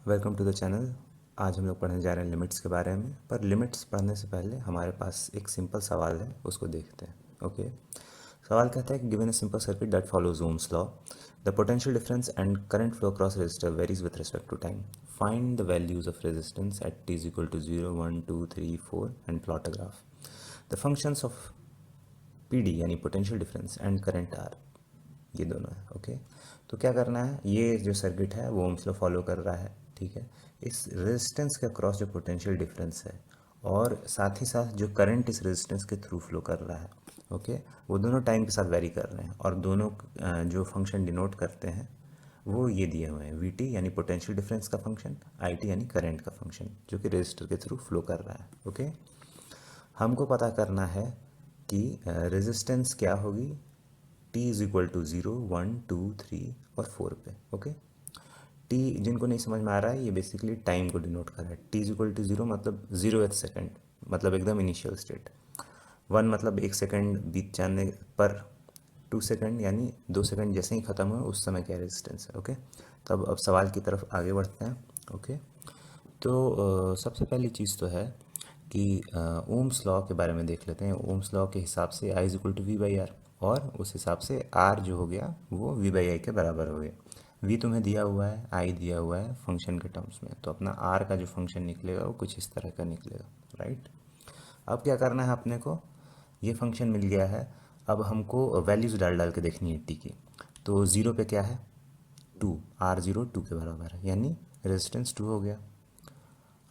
Welcome to the channel. आज हम लोग पढ़ने जा रहे हैं लिमिट्स के बारे में, पर लिमिट्स पढ़ने से पहले हमारे पास एक सिंपल सवाल है, उसको देखते हैं। ओके, सवाल कहता है कि given a simple circuit that follows Ohm's law, the potential difference and current flow across resistor varies with respect to time. Find the values of resistance at t is equal to 0, 1, 2, 3, 4 and plot a graph. The functions of P यानी potential difference and current are, ये दोनों है। Okay, तो क्या करना है, ये जो सर्किट है वो ओम्स लॉ फॉलो कर रहा है। ठीक है, इस रेजिस्टेंस के अक्रॉस जो पोटेंशियल डिफरेंस है और साथ ही साथ जो करंट इस रेजिस्टेंस के थ्रू फ्लो कर रहा है, ओके, वो दोनों टाइम के साथ वेरी कर रहे हैं और दोनों जो फंक्शन डिनोट करते हैं वो ये दिए हुए हैं। वी टी यानी पोटेंशियल डिफरेंस का फंक्शन, आई टी यानी करंट का फंक्शन जो कि रेजिस्टर के थ्रू फ्लो कर रहा है। ओके, हमको पता करना है कि रेजिस्टेंस क्या होगी t इज इक्वल टू 0, 1, 2, 3 और 4 पे। ओके, t जिनको नहीं समझ में आ रहा है, ये बेसिकली टाइम को डिनोट कर रहा है। t इज इक्वल टू 0 मतलब 0th सेकेंड, मतलब एकदम इनिशियल स्टेट। 1 मतलब 1 सेकेंड बीत जाने पर, 2 सेकेंड यानी 2 सेकेंड जैसे ही ख़त्म हुआ उस समय क्या रेजिस्टेंस है। ओके, तब अब सवाल की तरफ आगे बढ़ते हैं। ओके, तो सबसे पहली चीज़ तो है कि ओम्स लॉ के बारे में देख लेते हैं। ओम्स लॉ के हिसाब से I is equal to V by R, और उस हिसाब से आर जो हो गया वो वी बाई आई के बराबर हो गया। वी तुम्हें दिया हुआ है, आई दिया हुआ है फंक्शन के टर्म्स में, तो अपना आर का जो फंक्शन निकलेगा वो कुछ इस तरह का निकलेगा। राइट, अब क्या करना है अपने को, ये फंक्शन मिल गया है, अब हमको वैल्यूज़ डाल डाल के देखनी है टी की। तो ज़ीरो पे क्या है, टू, आर ज़ीरो टू के बराबर है यानी रेजिस्टेंस टू हो गया।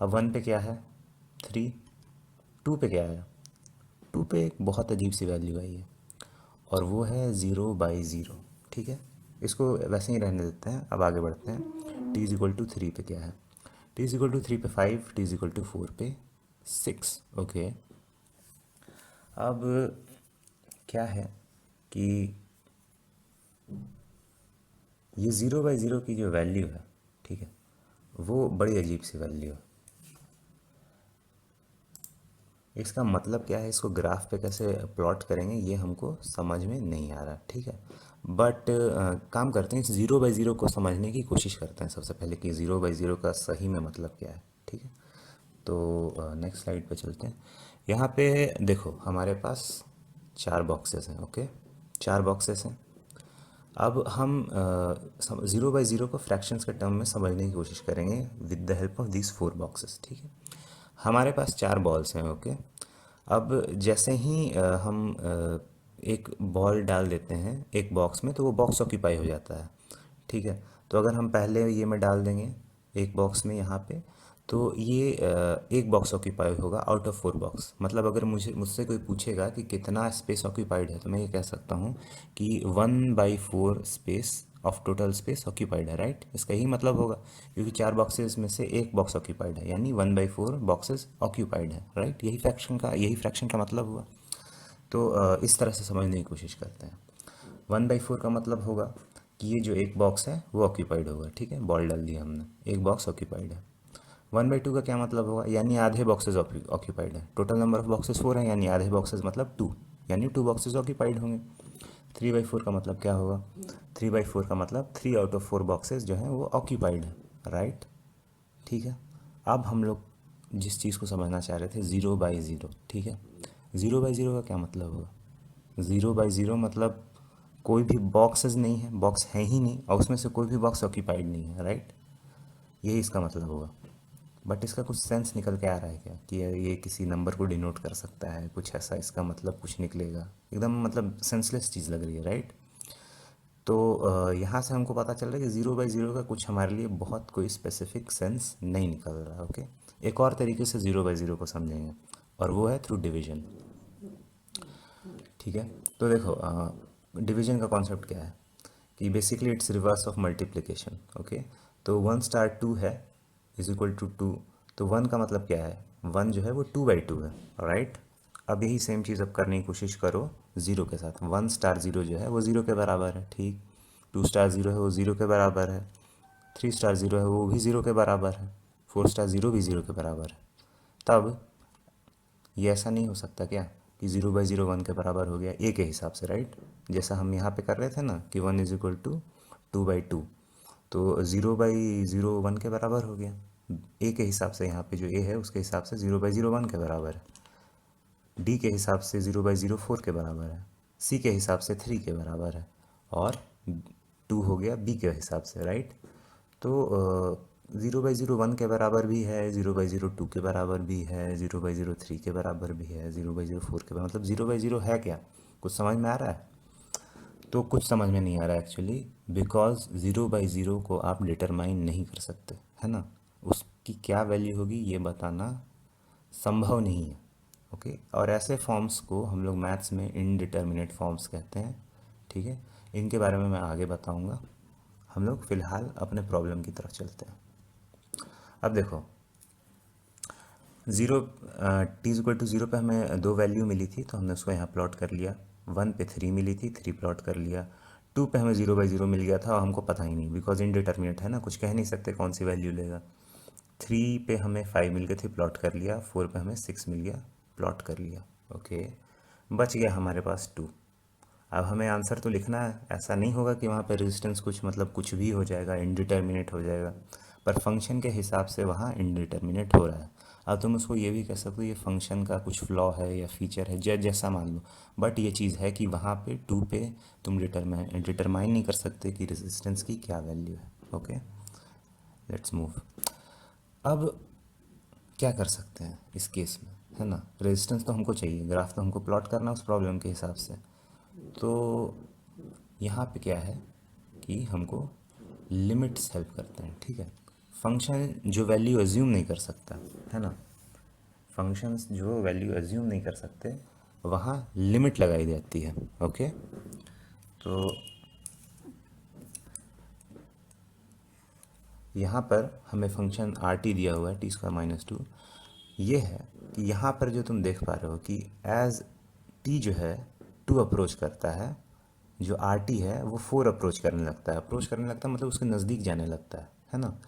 अब वन पे क्या है, थ्री, टू पे क्या है, टू पे एक बहुत अजीब सी वैल्यू आई है और वो है 0/0। ठीक है, इसको वैसे ही रहने देते हैं, अब आगे बढ़ते हैं। t is equal to three पे क्या है, t is equal to three पे 5, t इज इक्वल टू 4 पे 6। ओके, अब क्या है कि ये 0/0 की जो वैल्यू है, ठीक है, वो बड़ी अजीब सी वैल्यू है। इसका मतलब क्या है, इसको ग्राफ पे कैसे प्लॉट करेंगे ये हमको समझ में नहीं आ रहा। ठीक है, बट काम करते हैं, इस 0/0 को समझने की कोशिश करते हैं सबसे पहले कि 0/0 का सही में मतलब क्या है। ठीक है, तो नेक्स्ट स्लाइड पे चलते हैं। यहाँ पे देखो हमारे पास चार बॉक्सेस हैं। ओके, चार बॉक्सेस हैं। अब हम 0/0 को फ्रैक्शंस के टर्म में समझने की कोशिश करेंगे with the help of these four boxes. ठीक है, हमारे पास चार बॉल्स हैं। ओके, अब जैसे ही हम एक बॉल डाल देते हैं एक बॉक्स में, तो वो बॉक्स ऑक्यूपाई हो जाता है। ठीक है, तो अगर हम पहले ये में डाल देंगे एक बॉक्स में यहाँ पे, तो ये एक बॉक्स ऑक्यूपाई होगा आउट ऑफ फोर बॉक्स। मतलब अगर मुझसे कोई पूछेगा कि कितना स्पेस ऑक्यूपाइड है, तो मैं ये कह सकता हूँ कि 1/4 space of total space occupied है। राइट, इसका यही मतलब होगा, क्योंकि चार बॉक्सेस में से एक बॉक्स ऑक्यूपाइड है यानी 1/4 बॉक्सेस ऑक्यूपाइड है। राइट, यही फ्रैक्शन का मतलब हुआ। तो इस तरह से समझने की कोशिश करते हैं। 1/4 का मतलब होगा कि ये जो एक बॉक्स है वो ऑक्यूपाइड होगा। ठीक है, बॉल डाल दिया हमने, एक बॉक्स ऑक्यूपाइड है। 1/2 का क्या मतलब होगा, यानी आधे बॉक्सेस ऑक्यूपाइड है। टोटल नंबर ऑफ बॉक्सेस 4 हैं यानी आधे बॉक्सेस मतलब 2, यानी 2 बॉक्सेस ऑक्यूपाइड होंगे। 3/4 का मतलब क्या होगा, 3/4 का मतलब 3 आउट ऑफ 4 बॉक्सेस जो हैं वो ऑक्यूपाइड है। राइट, ठीक है, अब हम लोग जिस चीज़ को समझना चाह रहे थे 0/0। ठीक है, 0/0 का क्या मतलब होगा, 0/0 मतलब कोई भी बॉक्सेस नहीं है, बॉक्स है ही नहीं और उसमें से कोई भी बॉक्स ऑक्यूपाइड नहीं है। राइट, यही इसका मतलब होगा। बट इसका कुछ सेंस निकल के आ रहा है क्या कि ये किसी नंबर को डिनोट कर सकता है, कुछ ऐसा इसका मतलब कुछ निकलेगा, एकदम मतलब सेंसलेस चीज़ लग रही है। राइट, तो यहाँ से हमको पता चल रहा है कि 0/0 का कुछ हमारे लिए बहुत कोई स्पेसिफिक सेंस नहीं निकल रहा। ओके, एक और तरीके से 0/0 को समझेंगे और वो है थ्रू डिवीजन। ठीक है, तो देखो डिवीजन का कॉन्सेप्ट क्या है कि basically it's reverse of multiplication. Okay, तो 1 * 2 है इज इक्वल टू 2, तो 1 का मतलब क्या है, 1 जो है वो 2/2 है। राइट, अब यही सेम चीज़ अब करने की कोशिश करो ज़ीरो के साथ। 1 * 0 जो है वो ज़ीरो के बराबर है। ठीक, 2 * 0 है वो ज़ीरो के बराबर है, 3 * 0 है वो भी ज़ीरो के बराबर है, 4 * 0 भी ज़ीरो के बराबर है। तब ये ऐसा नहीं हो सकता क्या कि 0/0 1 के बराबर हो गया ए के हिसाब से। राइट, जैसा हम यहाँ पे कर रहे थे ना कि 1 = 2/2, तो 0/0 1 के बराबर हो गया। ए के हिसाब से यहाँ पे जो ए है उसके हिसाब से 0/0 1 के बराबर है। डी के हिसाब से 0/04 के बराबर है। सी के हिसाब से 3 के बराबर है। और 2 हो गया बी के हिसाब से, राइट। तो 0/01 के बराबर भी है, 0/02 के बराबर भी है, 0/03 के बराबर भी है, 0/04 के बराबर, मतलब 0/0 है क्या? कुछ समझ में आ रहा है? तो कुछ समझ में नहीं आ रहा है एक्चुअली, बिकॉज 0/0 को आप डिटरमाइन नहीं कर सकते, है ना। उसकी क्या वैल्यू होगी ये बताना संभव नहीं है। ओके, और ऐसे फॉर्म्स को हम लोग मैथ्स में इनडिटर्मिनेट फॉर्म्स कहते हैं। ठीक है, इनके बारे में मैं आगे बताऊंगा। हम लोग फिलहाल अपने प्रॉब्लम की तरफ चलते हैं। अब देखो, ज़ीरो t=0 पे हमें 2 वैल्यू मिली थी, तो हमने उसको यहाँ प्लॉट कर लिया। 1 पे 3 मिली थी, 3 प्लॉट कर लिया। 2 पे हमें 0/0 मिल गया था और हमको पता ही नहीं, बिकॉज इनडिटर्मिनेट है ना, कुछ कह नहीं सकते कौन सी वैल्यू लेगा। 3 पे हमें 5 मिल गए थे, प्लॉट कर लिया। 4 पे हमें 6 मिल गया, प्लॉट कर लिया। ओके, बच गया हमारे पास 2। अब हमें आंसर तो लिखना है, ऐसा नहीं होगा कि वहाँ पे रेजिस्टेंस कुछ मतलब कुछ भी हो जाएगा, इनडिटर्मिनेट हो जाएगा, पर फंक्शन के हिसाब से वहाँ इनडिटर्मिनेट हो रहा है। अब तुम उसको ये भी कह सकते हो ये फंक्शन का कुछ फ्लॉ है या फीचर है, जैसा मान लो, बट ये चीज़ है कि वहाँ पे 2 पे तुम डिटरमाइन नहीं कर सकते कि रेजिस्टेंस की क्या वैल्यू है। Okay, let's move. अब क्या कर सकते हैं इस केस में, है ना। रेजिस्टेंस तो हमको चाहिए, ग्राफ तो हमको प्लॉट करना उस प्रॉब्लम के हिसाब से। तो यहाँ पे क्या है कि हमको लिमिट्स हेल्प करते हैं। ठीक है, फंक्शन जो वैल्यू एज्यूम नहीं कर सकता, है ना, फंक्शंस जो वैल्यू एज्यूम नहीं कर सकते वहाँ लिमिट लगाई जाती है। ओके, तो यहाँ पर हमें फंक्शन आर टी दिया हुआ है, t² - 2। ये है कि यहाँ पर जो तुम देख पा रहे हो कि एज टी जो है 2 अप्रोच करता है, जो आर टी है वो 4 अप्रोच करने लगता है। अप्रोच करने लगता है मतलब उसके नज़दीक जाने लगता है ना।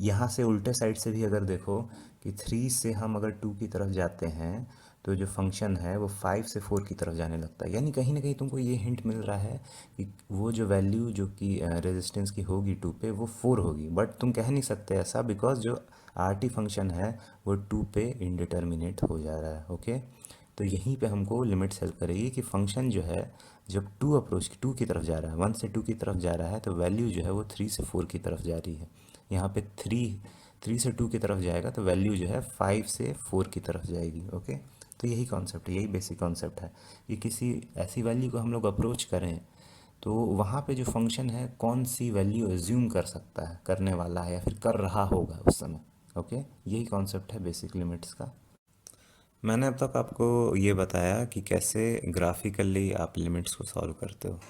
यहाँ से उल्टे साइड से भी अगर देखो कि 3 से हम अगर 2 की तरफ जाते हैं तो जो फंक्शन है वो 5 से 4 की तरफ जाने लगता है। यानी कहीं ना कहीं तुमको ये हिंट मिल रहा है कि वो जो वैल्यू जो कि रेजिस्टेंस की होगी 2 पे वो 4 होगी, बट तुम कह नहीं सकते ऐसा, बिकॉज जो आर टी फंक्शन है वो 2 पे इनडिटर्मिनेट हो जा रहा है। ओके, तो यहीं पे हमको लिमिट्स हेल्प करेगी कि फंक्शन जो है जब 2 की तरफ जा रहा है, 1 से 2 की तरफ जा रहा है, तो वैल्यू जो है वो 3 से 4 की तरफ जा रही है। यहाँ पे 3 से 2 की तरफ जाएगा तो वैल्यू जो है 5 से 4 की तरफ जाएगी। ओके, तो यही कॉन्सेप्ट है, यही बेसिक कॉन्सेप्ट है कि किसी ऐसी वैल्यू को हम लोग अप्रोच करें तो वहाँ पे जो फंक्शन है कौन सी वैल्यू एज्यूम कर सकता है, करने वाला है या फिर कर रहा होगा उस समय। ओके, यही कॉन्सेप्ट है बेसिक लिमिट्स का। मैंने अब तक आपको ये बताया कि कैसे ग्राफिकली आप लिमिट्स को सॉल्व करते हो,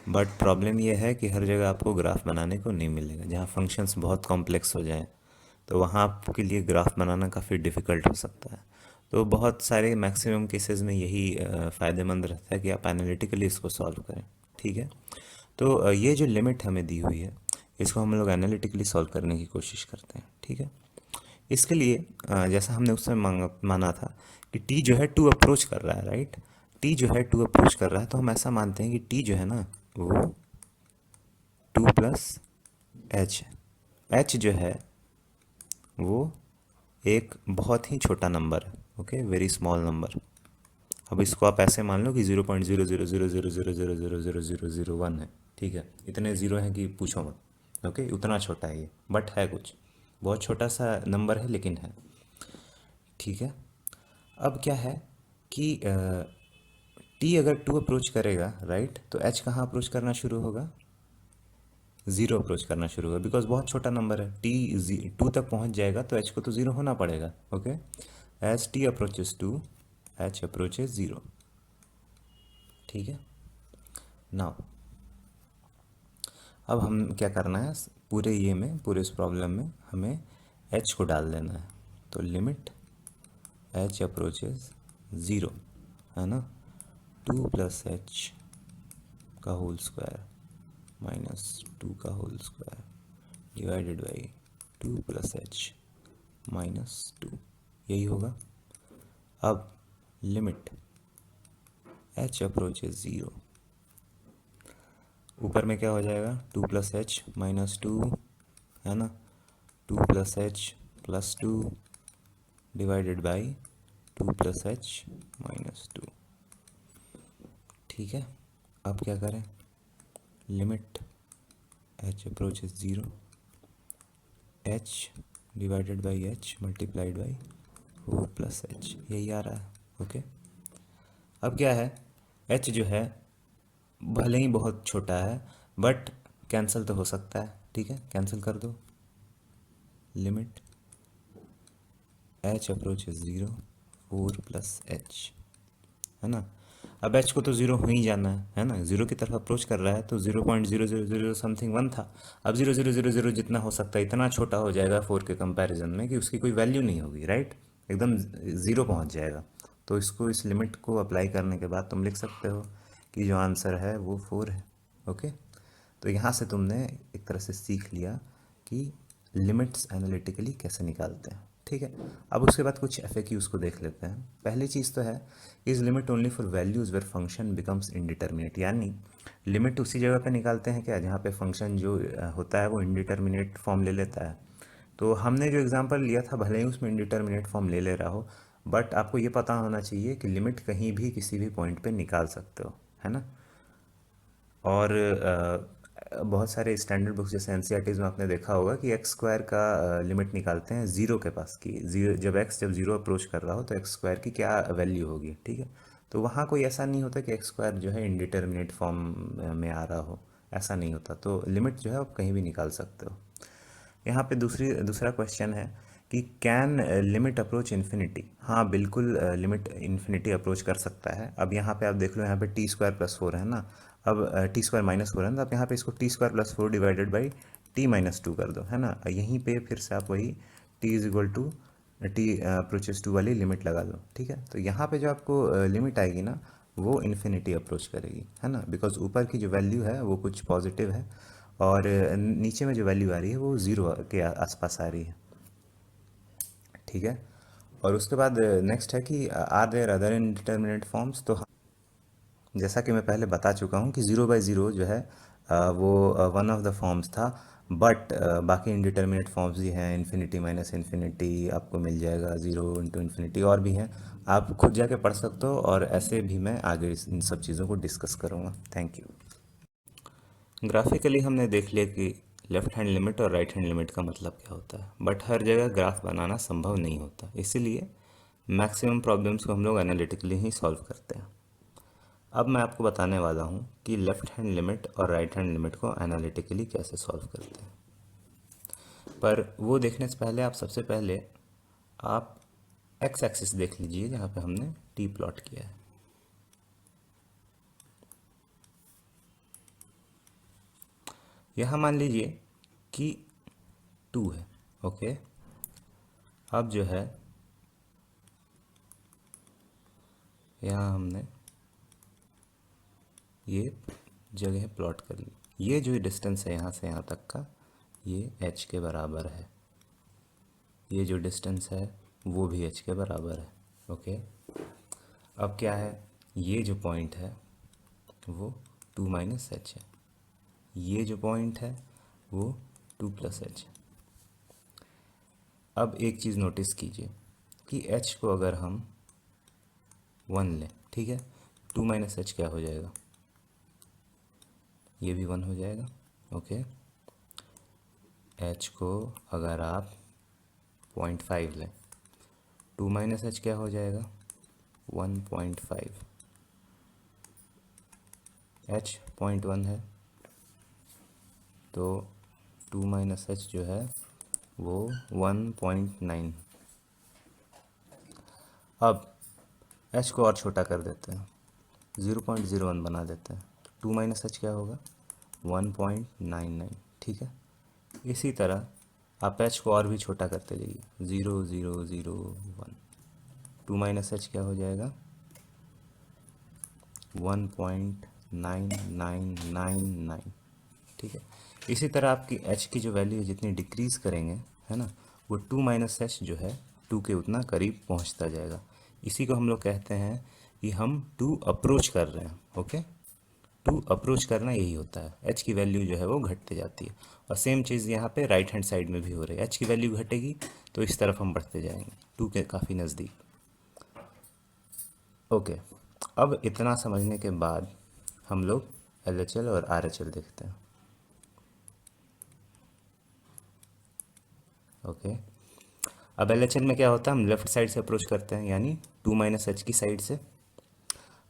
बट प्रॉब्लम ये है कि हर जगह आपको ग्राफ बनाने को नहीं मिलेगा। जहाँ फंक्शंस बहुत कॉम्प्लेक्स हो जाएं तो वहाँ आपके लिए ग्राफ बनाना काफ़ी डिफ़िकल्ट हो सकता है। तो बहुत सारे मैक्सिमम केसेस में यही फ़ायदेमंद रहता है कि आप एनालिटिकली इसको सॉल्व करें। ठीक है, तो ये जो लिमिट हमें दी हुई है इसको हम लोग एनालिटिकली सॉल्व करने की कोशिश करते हैं। ठीक है, इसके लिए जैसा हमने उस समय माना था कि टी जो है 2 अप्रोच कर रहा है, राइट। टी जो है 2 अप्रोच कर रहा है, तो हम ऐसा मानते हैं कि टी जो है ना वो 2 प्लस एच है। एच जो है वो एक बहुत ही छोटा नंबर है। Okay, very small number. अब इसको आप ऐसे मान लो कि 0.000000000001 है। ठीक है, इतने ज़ीरो हैं कि पूछो मत। ओके, उतना छोटा है ये, बट है कुछ बहुत छोटा सा नंबर है लेकिन है। ठीक है, अब क्या है कि टी अगर 2 अप्रोच करेगा, राइट, तो एच कहाँ अप्रोच करना शुरू होगा? 0 अप्रोच करना शुरू होगा, बिकॉज बहुत छोटा नंबर है। टी 2 तक पहुंच जाएगा तो एच को तो 0 होना पड़ेगा। Okay, as T approaches 2 H approaches 0। ठीक है, नाउ अब हम क्या करना है, पूरे ये में, पूरे इस प्रॉब्लम में हमें एच को डाल देना है। तो लिमिट एच अप्रोचेस 0, है ना, 2 प्लस एच का होल स्क्वायर माइनस 2 का whole square divided by 2 plus H minus 2, यही होगा। अब लिमिट एच अप्रोचेस 0 ऊपर में क्या हो जाएगा, 2+h-2, है ना, 2+h+2 डिवाइडेड बाई 2+h-2। ठीक है, अब क्या करें, limit h approaches 0, h divided by h multiplied by 4+h, यही आ रहा है। ओके, अब क्या है, h जो है भले ही बहुत छोटा है बट कैंसिल तो हो सकता है। ठीक है, कैंसिल कर दो, लिमिट h अप्रोचेस 0, 4+h, है ना। अब h को तो ज़ीरो हो ही जाना है ना, ज़ीरो की तरफ अप्रोच कर रहा है, तो 0.0000 समथिंग 1 था। अब 0.000 जितना हो सकता है इतना छोटा हो जाएगा 4 के कंपैरिजन में कि उसकी कोई वैल्यू नहीं होगी, राइट, एकदम ज़ीरो पहुंच जाएगा। तो इसको, इस लिमिट को अप्लाई करने के बाद तुम लिख सकते हो कि जो आंसर है वो 4 है। ओके, तो यहाँ से तुमने एक तरह से सीख लिया कि लिमिट्स एनालिटिकली कैसे निकालते हैं। ठीक है, अब उसके बाद कुछ FAQs को देख लेते हैं। पहली चीज़ तो है, is limit only for values where function becomes indeterminate, यानी लिमिट उसी जगह पे निकालते हैं क्या जहाँ पे फंक्शन जो होता है वो इनडिटर्मिनेट फॉर्म ले लेता है। तो हमने जो एग्जांपल लिया था भले ही उसमें इनडिटर्मिनेट फॉर्म ले ले रहा हो, बट आपको ये पता होना चाहिए कि लिमिट कहीं भी किसी भी पॉइंट पे निकाल सकते हो, है ना। और बहुत सारे स्टैंडर्ड बुक्स जैसे एनसीईआरटीज़ में आपने देखा होगा कि एक्स स्क्वायर का लिमिट निकालते हैं ज़ीरो के पास की, जीरो जब ज़ीरो अप्रोच कर रहा हो तो एक्स स्क्वायर की क्या वैल्यू होगी। ठीक है, तो वहाँ कोई ऐसा नहीं होता कि एक्स स्क्वायर जो है इनडिटर्मिनेट फॉर्म में आ रहा हो, ऐसा नहीं होता। तो लिमिट जो है आप कहीं भी निकाल सकते हो। यहाँ पे दूसरा क्वेश्चन है कि कैन लिमिट अप्रोच इन्फिनिटी। हाँ बिल्कुल, लिमिट इन्फिनिटी अप्रोच कर सकता है। अब यहाँ पे आप देख लो, यहाँ पे t² + 4 है ना, अब t² - 4 है ना, तो आप यहाँ पे इसको t² + 4 डिवाइडेड बाई t-2 कर दो, है ना। यहीं पे फिर से आप वही t अप्रोचेस 2 वाली लिमिट लगा दो। ठीक है, तो यहाँ पे जो आपको लिमिट आएगी ना वो इन्फिनिटी अप्रोच करेगी, है ना, बिकॉज ऊपर की जो वैल्यू है वो कुछ पॉजिटिव है और नीचे में जो वैल्यू आ रही है वो ज़ीरो के आसपास आ रही है। ठीक है, और उसके बाद नेक्स्ट है कि are there other indeterminate forms. तो जैसा कि मैं पहले बता चुका हूँ कि 0/0 जो है वो वन ऑफ द फॉर्म्स था, बट बाकी इनडिटर्मिनेट फॉर्म्स भी हैं, इन्फिनिटी माइनस इन्फिनिटी आपको मिल जाएगा, 0 × और भी हैं, आप खुद जाके पढ़ सकते हो। और ऐसे भी मैं आगे इन सब चीज़ों को डिस्कस करूँगा। Thank you. ग्राफिकली हमने देख लिया कि लेफ़्ट हैंड लिमिट और राइट हैंड लिमिट का मतलब क्या होता है, बट हर जगह ग्राफ बनाना संभव नहीं होता, इसीलिए मैक्सिमम प्रॉब्लम्स को हम लोग एनालिटिकली ही सॉल्व करते हैं। अब मैं आपको बताने वाला हूँ कि लेफ़्ट हैंड लिमिट और राइट हैंड लिमिट को एनालिटिकली कैसे सॉल्व करते हैं। पर वो देखने से पहले आप सबसे पहले आप एक्स एक्सिस देख लीजिए जहाँ पे हमने टी प्लॉट किया है। यहाँ मान लीजिए कि 2 है। ओके, अब जो है यहाँ हमने ये जगह प्लॉट कर ली, ये जो डिस्टेंस है यहाँ से यहाँ तक का ये h के बराबर है, ये जो डिस्टेंस है वो भी h के बराबर है। ओके, अब क्या है, ये जो पॉइंट है वो 2 - h है, ये जो पॉइंट है वो 2+h है। अब एक चीज़ नोटिस कीजिए कि h को अगर हम 1 लें, ठीक है, 2 - h क्या हो जाएगा, ये भी 1 हो जाएगा। ओके, h को अगर आप 0.5 लें, 2 - h क्या हो जाएगा, 1.5, h 0.1 है तो 2 - h जो है वो 1.9। अब h को और छोटा कर देते हैं, 0.01 बना देते हैं, 2 - h क्या होगा, 1.99। ठीक है, इसी तरह आप h को और भी छोटा करते जाइए, 0.001, 2 - h क्या हो जाएगा, 1.9999। ठीक है, इसी तरह आपकी h की जो वैल्यू है जितनी डिक्रीज़ करेंगे, है ना, वो 2 - h जो है 2 के उतना करीब पहुंचता जाएगा। इसी को हम लोग कहते हैं कि हम 2 अप्रोच कर रहे हैं। ओके, टू अप्रोच करना यही होता है, एच की वैल्यू जो है वो घटते जाती है। और सेम चीज़ यहाँ पे राइट हैंड साइड में भी हो रही है, एच की वैल्यू घटेगी तो इस तरफ हम बढ़ते जाएंगे टू के काफ़ी नज़दीक। ओके, अब इतना समझने के बाद हम लोग एल एच एल और आर एच एल देखते हैं। ओके, अब एल एच एल में क्या होता है, हम लेफ्ट साइड से अप्रोच करते हैं यानी टू माइनस एच की साइड से।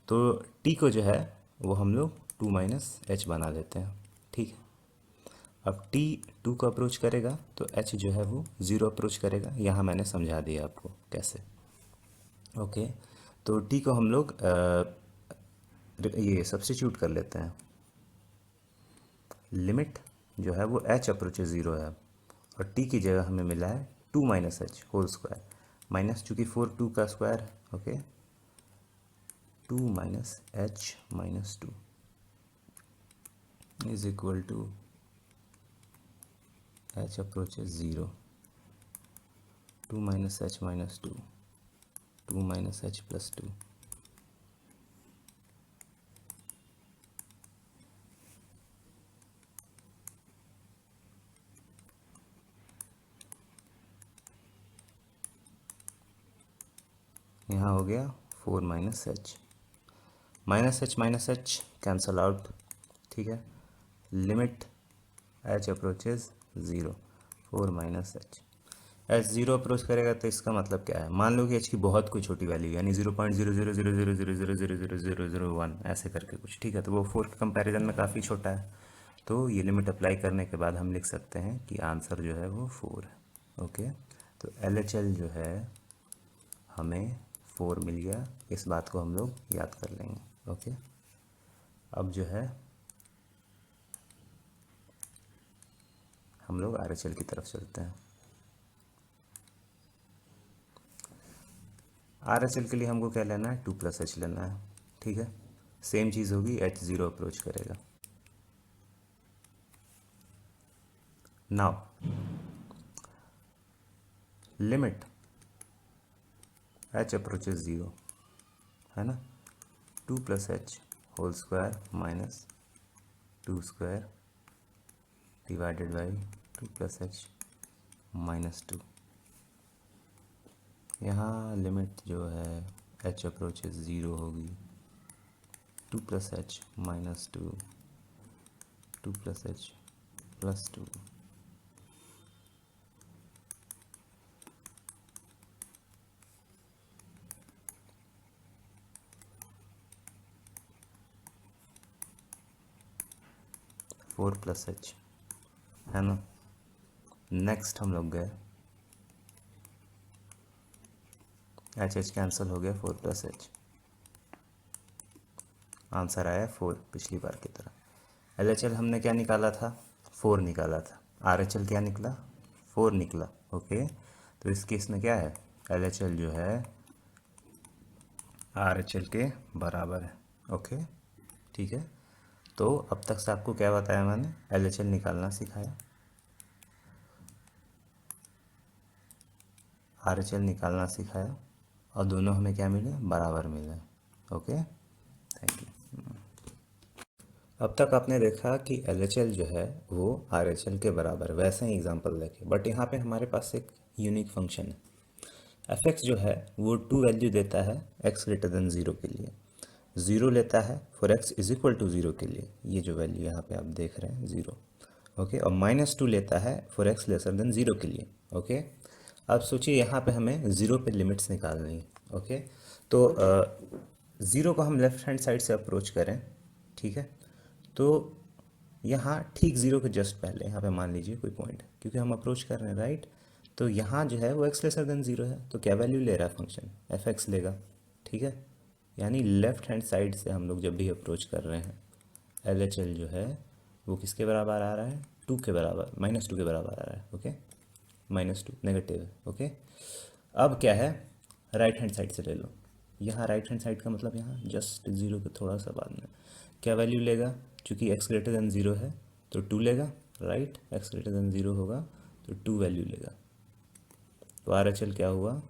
तो टी को जो है वो हम लोग टू माइनस एच बना देते हैं, ठीक है। अब टी टू को अप्रोच करेगा तो एच जो है वो ज़ीरो अप्रोच करेगा, यहाँ मैंने समझा दिया आपको कैसे। ओके, तो टी को हम लोग ये सब्स्टिट्यूट कर लेते हैं। लिमिट जो है वो एच अप्रोचेज ज़ीरो है और टी की जगह हमें मिला है two minus H whole square, minus चूँकि फोर टू का स्क्वायर है। Okay, two minus H minus two is equal to H approaches zero, two minus H minus two, two minus H plus two. यहाँ हो गया four minus H cancel out, ठीक है। Limit H approaches zero, four minus H, H zero approach करेगा तो इसका मतलब क्या है, मान लो कि एच की बहुत कोई छोटी वैल्यू यानी 0.000000000001 ऐसे करके कुछ, ठीक है। तो वो फोर के कंपैरिजन में काफ़ी छोटा है, तो ये लिमिट अप्लाई करने के बाद हम लिख सकते हैं कि आंसर जो है वो फोर है। ओके, तो एल एच एल जो है हमें फोर मिल गया, इस बात को हम लोग याद कर लेंगे। ओके, अब जो है हम लोग आर एच एल की तरफ चलते हैं। आर एच एल के लिए हमको क्या लेना है, टू प्लस एच लेना है, ठीक है। सेम चीज़ होगी, एच ज़ीरो अप्रोच करेगा। Now limit H approaches zero, है ना, two plus H whole square minus two square divided by two plus H minus two. यहाँ लिमिट जो है एच अप्रोचेज ज़ीरो होगी, two plus H minus two, two plus H plus two. Four plus H, है ना। Next हम लोग गए, H H cancel हो गया, फोर प्लस एच, आंसर आया फोर, पिछली बार की तरह। एल एच एल हमने क्या निकाला था, फोर निकाला था। आर एच एल क्या निकला, फोर निकला। ओके, तो इस केस में क्या है, एल एच एल जो है आर एच एल के बराबर है। ओके, ठीक है। तो अब तक से आपको क्या बताया मैंने, एल एच एल निकालना सिखाया, आर एच एल निकालना सिखाया, और दोनों हमें क्या मिले, बराबर मिले। Okay, thank you. अब तक आपने देखा कि एल एच एल जो है वो आर एच एल के बराबर, वैसे ही एग्जांपल देखे, बट यहाँ पे हमारे पास एक यूनिक फंक्शन है। एफ एक्स जो है वो टू वैल्यू देता है एक्स ग्रेटर देन ज़ीरो के लिए, ज़ीरो लेता है for X is equal to zero के लिए, ये जो वैल्यू यहाँ पे आप देख रहे हैं ज़ीरो। ओके, और माइनस टू लेता है for x lesser than zero के लिए। ओके, अब सोचिए यहाँ पे हमें ज़ीरो पे लिमिट्स निकालनी है। ओके, तो ज़ीरो को हम लेफ्ट हैंड साइड से अप्रोच करें, ठीक है। तो यहाँ ठीक ज़ीरो के जस्ट पहले यहाँ पे मान लीजिए कोई पॉइंट है, क्योंकि हम अप्रोच कर रहे हैं राइट, तो यहाँ जो है वो एक्स लेसर देन ज़ीरो है, तो क्या वैल्यू ले रहा है फंक्शन, एफ एक्स लेगा, ठीक है। यानी लेफ्ट हैंड साइड से हम लोग जब भी अप्रोच कर रहे हैं, एल एच एल जो है वो किसके बराबर आ रहा है, टू के बराबर, माइनस टू के बराबर आ रहा है। ओके, माइनस टू नेगेटिव है। ओके, अब क्या है, राइट हैंड साइड से ले लो, यहाँ राइट हैंड साइड का मतलब यहाँ जस्ट ज़ीरो के थोड़ा सा बाद में क्या वैल्यू लेगा, चूँकि एक्स ग्रेटर देन ज़ीरो है तो टू लेगा, right, x greater than zero होगा तो टू वैल्यू लेगा, तो आर एच एल क्या हुआ,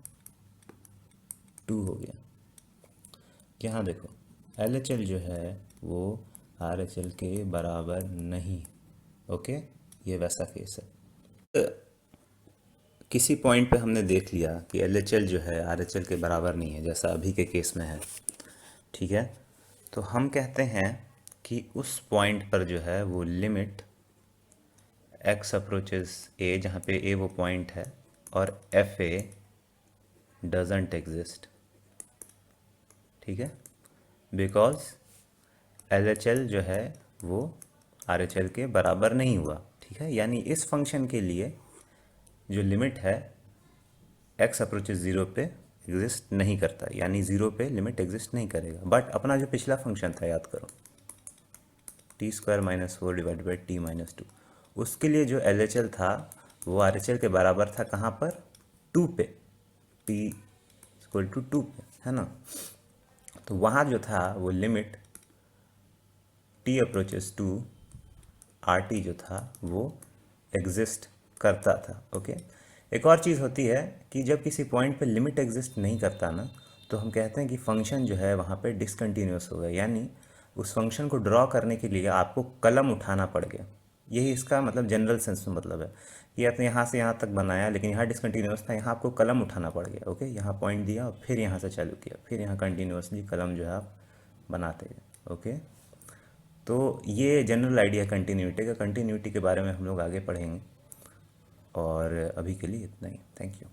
टू हो गया। यहाँ देखो एल एच एल जो है वो आर एच एल के बराबर नहीं। ओके, ये वैसा केस है। किसी पॉइंट पे हमने देख लिया कि एल एच एल जो है आर एच एल के बराबर नहीं है, जैसा अभी के केस में है। ठीक है, तो हम कहते हैं कि उस पॉइंट पर जो है वो लिमिट एक्स अप्रोचेस ए, जहाँ पे ए वो पॉइंट है, और एफ ए डजेंट एग्जिस्ट। ठीक है, बिकॉज एल एच एल जो है वो आर एच एल के बराबर नहीं हुआ। ठीक है, यानी इस फंक्शन के लिए जो लिमिट है एक्स अप्रोचेस ज़ीरो पे एग्जिस्ट नहीं करता, यानी ज़ीरो पे लिमिट एग्जिस्ट नहीं करेगा। बट अपना जो पिछला फंक्शन था याद करो, T square minus four divide by T minus two, उसके लिए जो एल एच एल था वो आर एच एल के बराबर था। कहाँ पर? टू पे, टी इक्वल टू टू पे, है ना। तो वहाँ जो था वो limit T approaches two R T जो था वो एग्जिस्ट करता था। ओके, एक और चीज़ होती है कि जब किसी पॉइंट पे लिमिट एग्जिस्ट नहीं करता ना, तो हम कहते हैं कि फंक्शन जो है वहाँ पे डिसकंटिन्यूस हो गया, यानी उस फंक्शन को ड्रॉ करने के लिए आपको कलम उठाना पड़ गया। यही इसका मतलब जनरल सेंस में मतलब है कि आपने यहाँ से यहाँ तक बनाया लेकिन यहाँ डिसकंटिन्यूस था, यहाँ आपको कलम उठाना पड़ गया। ओके, यहाँ पॉइंट दिया और फिर यहाँ से चालू किया, फिर यहाँ कंटिन्यूसली कलम जो है आप बनाते गए। ओके, तो ये जनरल आइडिया कंटिन्यूटी का, कंटिन्यूटी के बारे में हम लोग आगे पढ़ेंगे, और अभी के लिए इतना ही। Thank you.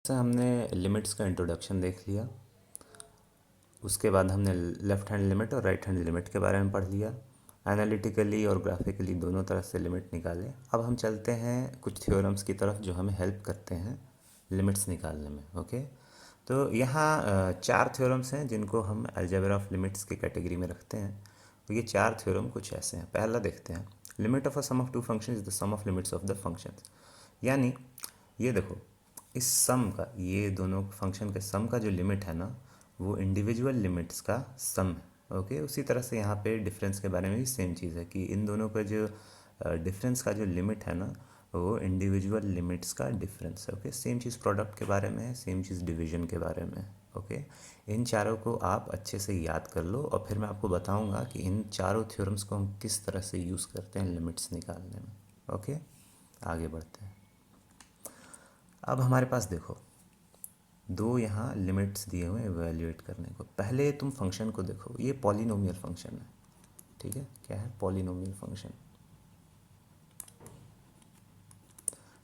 से हमने लिमिट्स का इंट्रोडक्शन देख लिया, उसके बाद हमने लेफ़्ट हैंड लिमिट और राइट हैंड लिमिट के बारे में पढ़ लिया, एनालिटिकली और ग्राफिकली दोनों तरह से लिमिट निकाले। अब हम चलते हैं कुछ थ्योरम्स की तरफ जो हमें हेल्प करते हैं लिमिट्स निकालने में। ओके, तो यहाँ चार थ्योरम्स हैं जिनको हम अलजेब्रा ऑफ लिमिट्स की कैटेगरी में रखते हैं। तो ये चार थ्योरम कुछ ऐसे हैं। पहला देखते हैं, limit of a sum of two function is the sum of limits of the functions. यानी ये देखो, इस सम का, ये दोनों फंक्शन के सम का जो लिमिट है ना, वो इंडिविजुअल लिमिट्स का सम है। ओके, उसी तरह से यहाँ पे डिफरेंस के बारे में भी सेम चीज़ है कि इन दोनों का जो डिफरेंस का जो लिमिट है ना, वो इंडिविजुअल लिमिट्स का डिफरेंस है। ओके, सेम चीज़ प्रोडक्ट के बारे में है, सेम चीज़ डिवीजन के बारे में है। ओके, इन चारों को आप अच्छे से याद कर लो और फिर मैं आपको बताऊंगा कि इन चारों थ्योरम्स को हम किस तरह से यूज़ करते हैं लिमिट्स निकालने में। ओके, आगे बढ़ते हैं। अब हमारे पास देखो दो यहाँ लिमिट्स दिए हुए हैं एवेल्यूएट करने को। पहले तुम फंक्शन को देखो, ये पॉलिनोमियल फंक्शन है। ठीक है, क्या है? Polynomial function.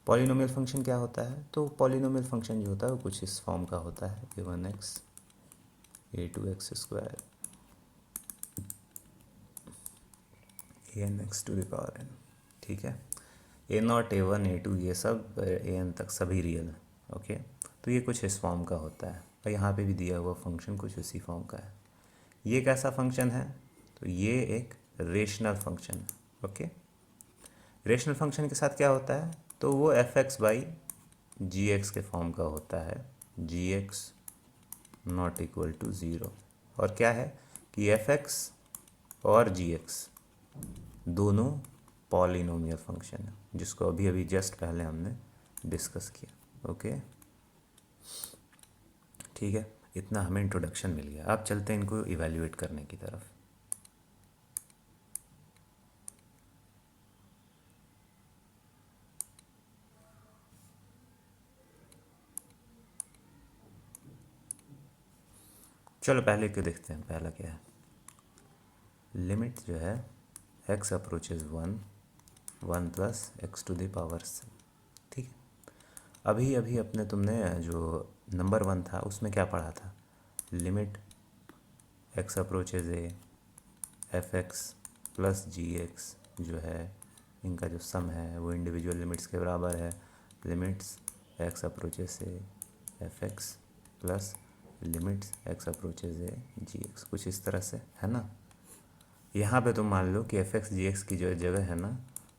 पॉलिनोमियल फंक्शन क्या होता है? तो पॉलिनोमियल फंक्शन जो होता है वो कुछ इस फॉर्म का होता है, a1x a2x square an x to the power n। ठीक है, a0 a1 a2 ये सब an तक सभी रियल है। ओके, तो ये कुछ इस फॉर्म का होता है, और यहाँ पे भी दिया हुआ फंक्शन कुछ उसी फॉर्म का है। ये कैसा फंक्शन है? तो ये एक रेशनल फंक्शन है। ओके, रेशनल फंक्शन के साथ क्या होता है? तो वो F X by G X के फॉर्म का होता है, G X not equal to zero. और क्या है कि एफ एक्स और जी एक्स दोनों पॉलिनोमियल फंक्शन है, जिसको अभी अभी जस्ट पहले हमने डिस्कस किया। ओके, ठीक है, इतना हमें इंट्रोडक्शन मिल गया। अब चलते हैं इनको इवैल्यूएट करने की तरफ। चलो पहले क्यों देखते हैं, पहला क्या है। लिमिट जो है X approaches one, one plus X to the power seven. ठीक है, अभी अभी अपने तुमने जो नंबर वन था उसमें क्या पढ़ा था? Limit X approaches A F X plus G X जो है, इनका जो सम है वो इंडिविजुअल लिमिट्स के बराबर है। Limits X approaches A F X plus limits X approaches A G X, कुछ इस तरह से है ना। यहाँ पे तुम मान लो कि एफ एक्स जी एक्स की जो जगह है ना,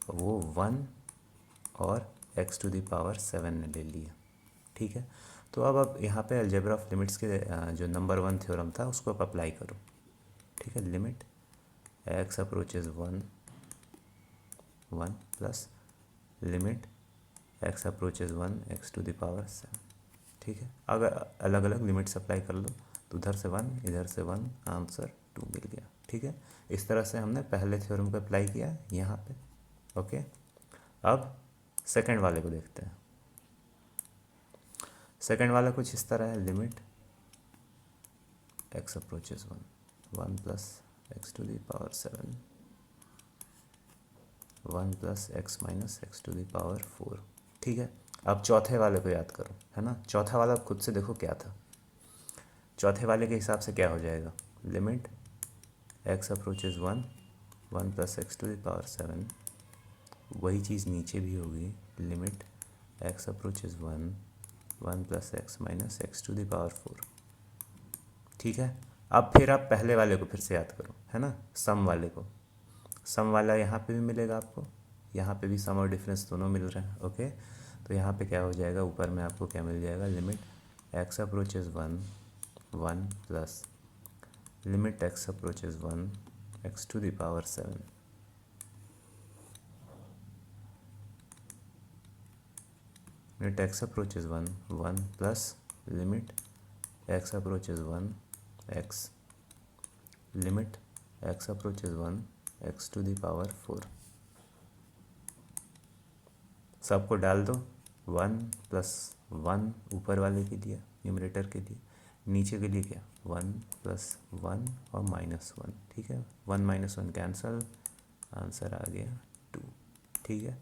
वो वन और X to the power seven ने ले लिया। ठीक है, तो अब यहाँ पे अलजेब्रा ऑफ लिमिट्स के जो नंबर वन थ्योरम था उसको आप अप्लाई करो। ठीक है, limit X approaches one, one plus limit X approaches one X to the power seven. ठीक है, अगर अलग अलग लिमिट्स अप्लाई कर लो तो उधर से वन इधर से वन, आंसर टू मिल गया। ठीक है, इस तरह से हमने पहले थ्योरम को अप्लाई किया यहाँ पे। ओके, अब सेकंड वाले को देखते हैं। सेकंड वाला कुछ इस तरह है, limit x approaches 1 plus X to the power 7 1 plus X minus X to the power 4। ठीक है, अब चौथे वाले को याद करो, है ना। चौथा वाला खुद से देखो क्या था। चौथे वाले के हिसाब से क्या हो जाएगा, limit x approaches 1 plus X to the power 7, वही चीज़ नीचे भी होगी, limit x approaches 1 plus X minus X to the power 4। ठीक है, अब फिर आप पहले वाले को फिर से याद करो, है ना, सम वाले को। सम वाला यहाँ पे भी मिलेगा आपको, यहाँ पे भी सम और डिफरेंस दोनों मिल रहे हैं। ओके, तो यहाँ पे क्या हो जाएगा, ऊपर में आपको क्या मिल जाएगा, limit x approaches 1 plus limit x approaches 1 X to the power 7 limit x approaches 1 plus limit x approaches 1 x limit x approaches 1 X to the power 4। सबको डाल दो, 1 प्लस 1 ऊपर वाले के लिए, न्यूमरेटर के लिए, नीचे के लिए क्या, 1 प्लस 1 और माइनस 1। ठीक है, 1 माइनस 1 कैंसल, आंसर आ गया 2। ठीक है,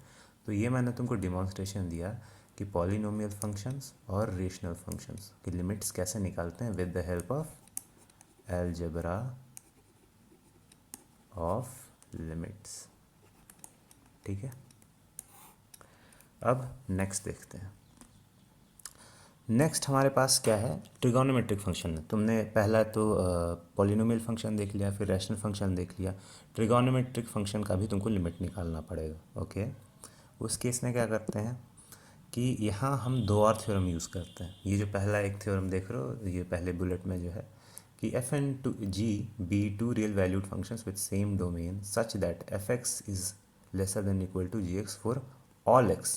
तो ये मैंने तुमको डिमॉन्स्ट्रेशन दिया कि पॉलिनोमियल फंक्शंस और रेशनल फंक्शंस की लिमिट्स कैसे निकालते हैं with the help of algebra of limits. ठीक है, अब नेक्स्ट देखते हैं। नेक्स्ट हमारे पास क्या है, ट्रिगोनोमेट्रिक फंक्शन है। तुमने पहला तो पॉलिनोमियल फंक्शन देख लिया, फिर रैशनल फंक्शन देख लिया, ट्रिगोनोमेट्रिक फंक्शन का भी तुमको लिमिट निकालना पड़ेगा। ओके, उस केस में क्या करते हैं कि यहाँ हम दो और थ्योरम यूज़ करते हैं। ये जो पहला एक थ्योरम देख रहे हो, ये पहले बुलेट में जो है कि F and to G be two real valued functions with same domain such that F X is lesser than equal to G X for all x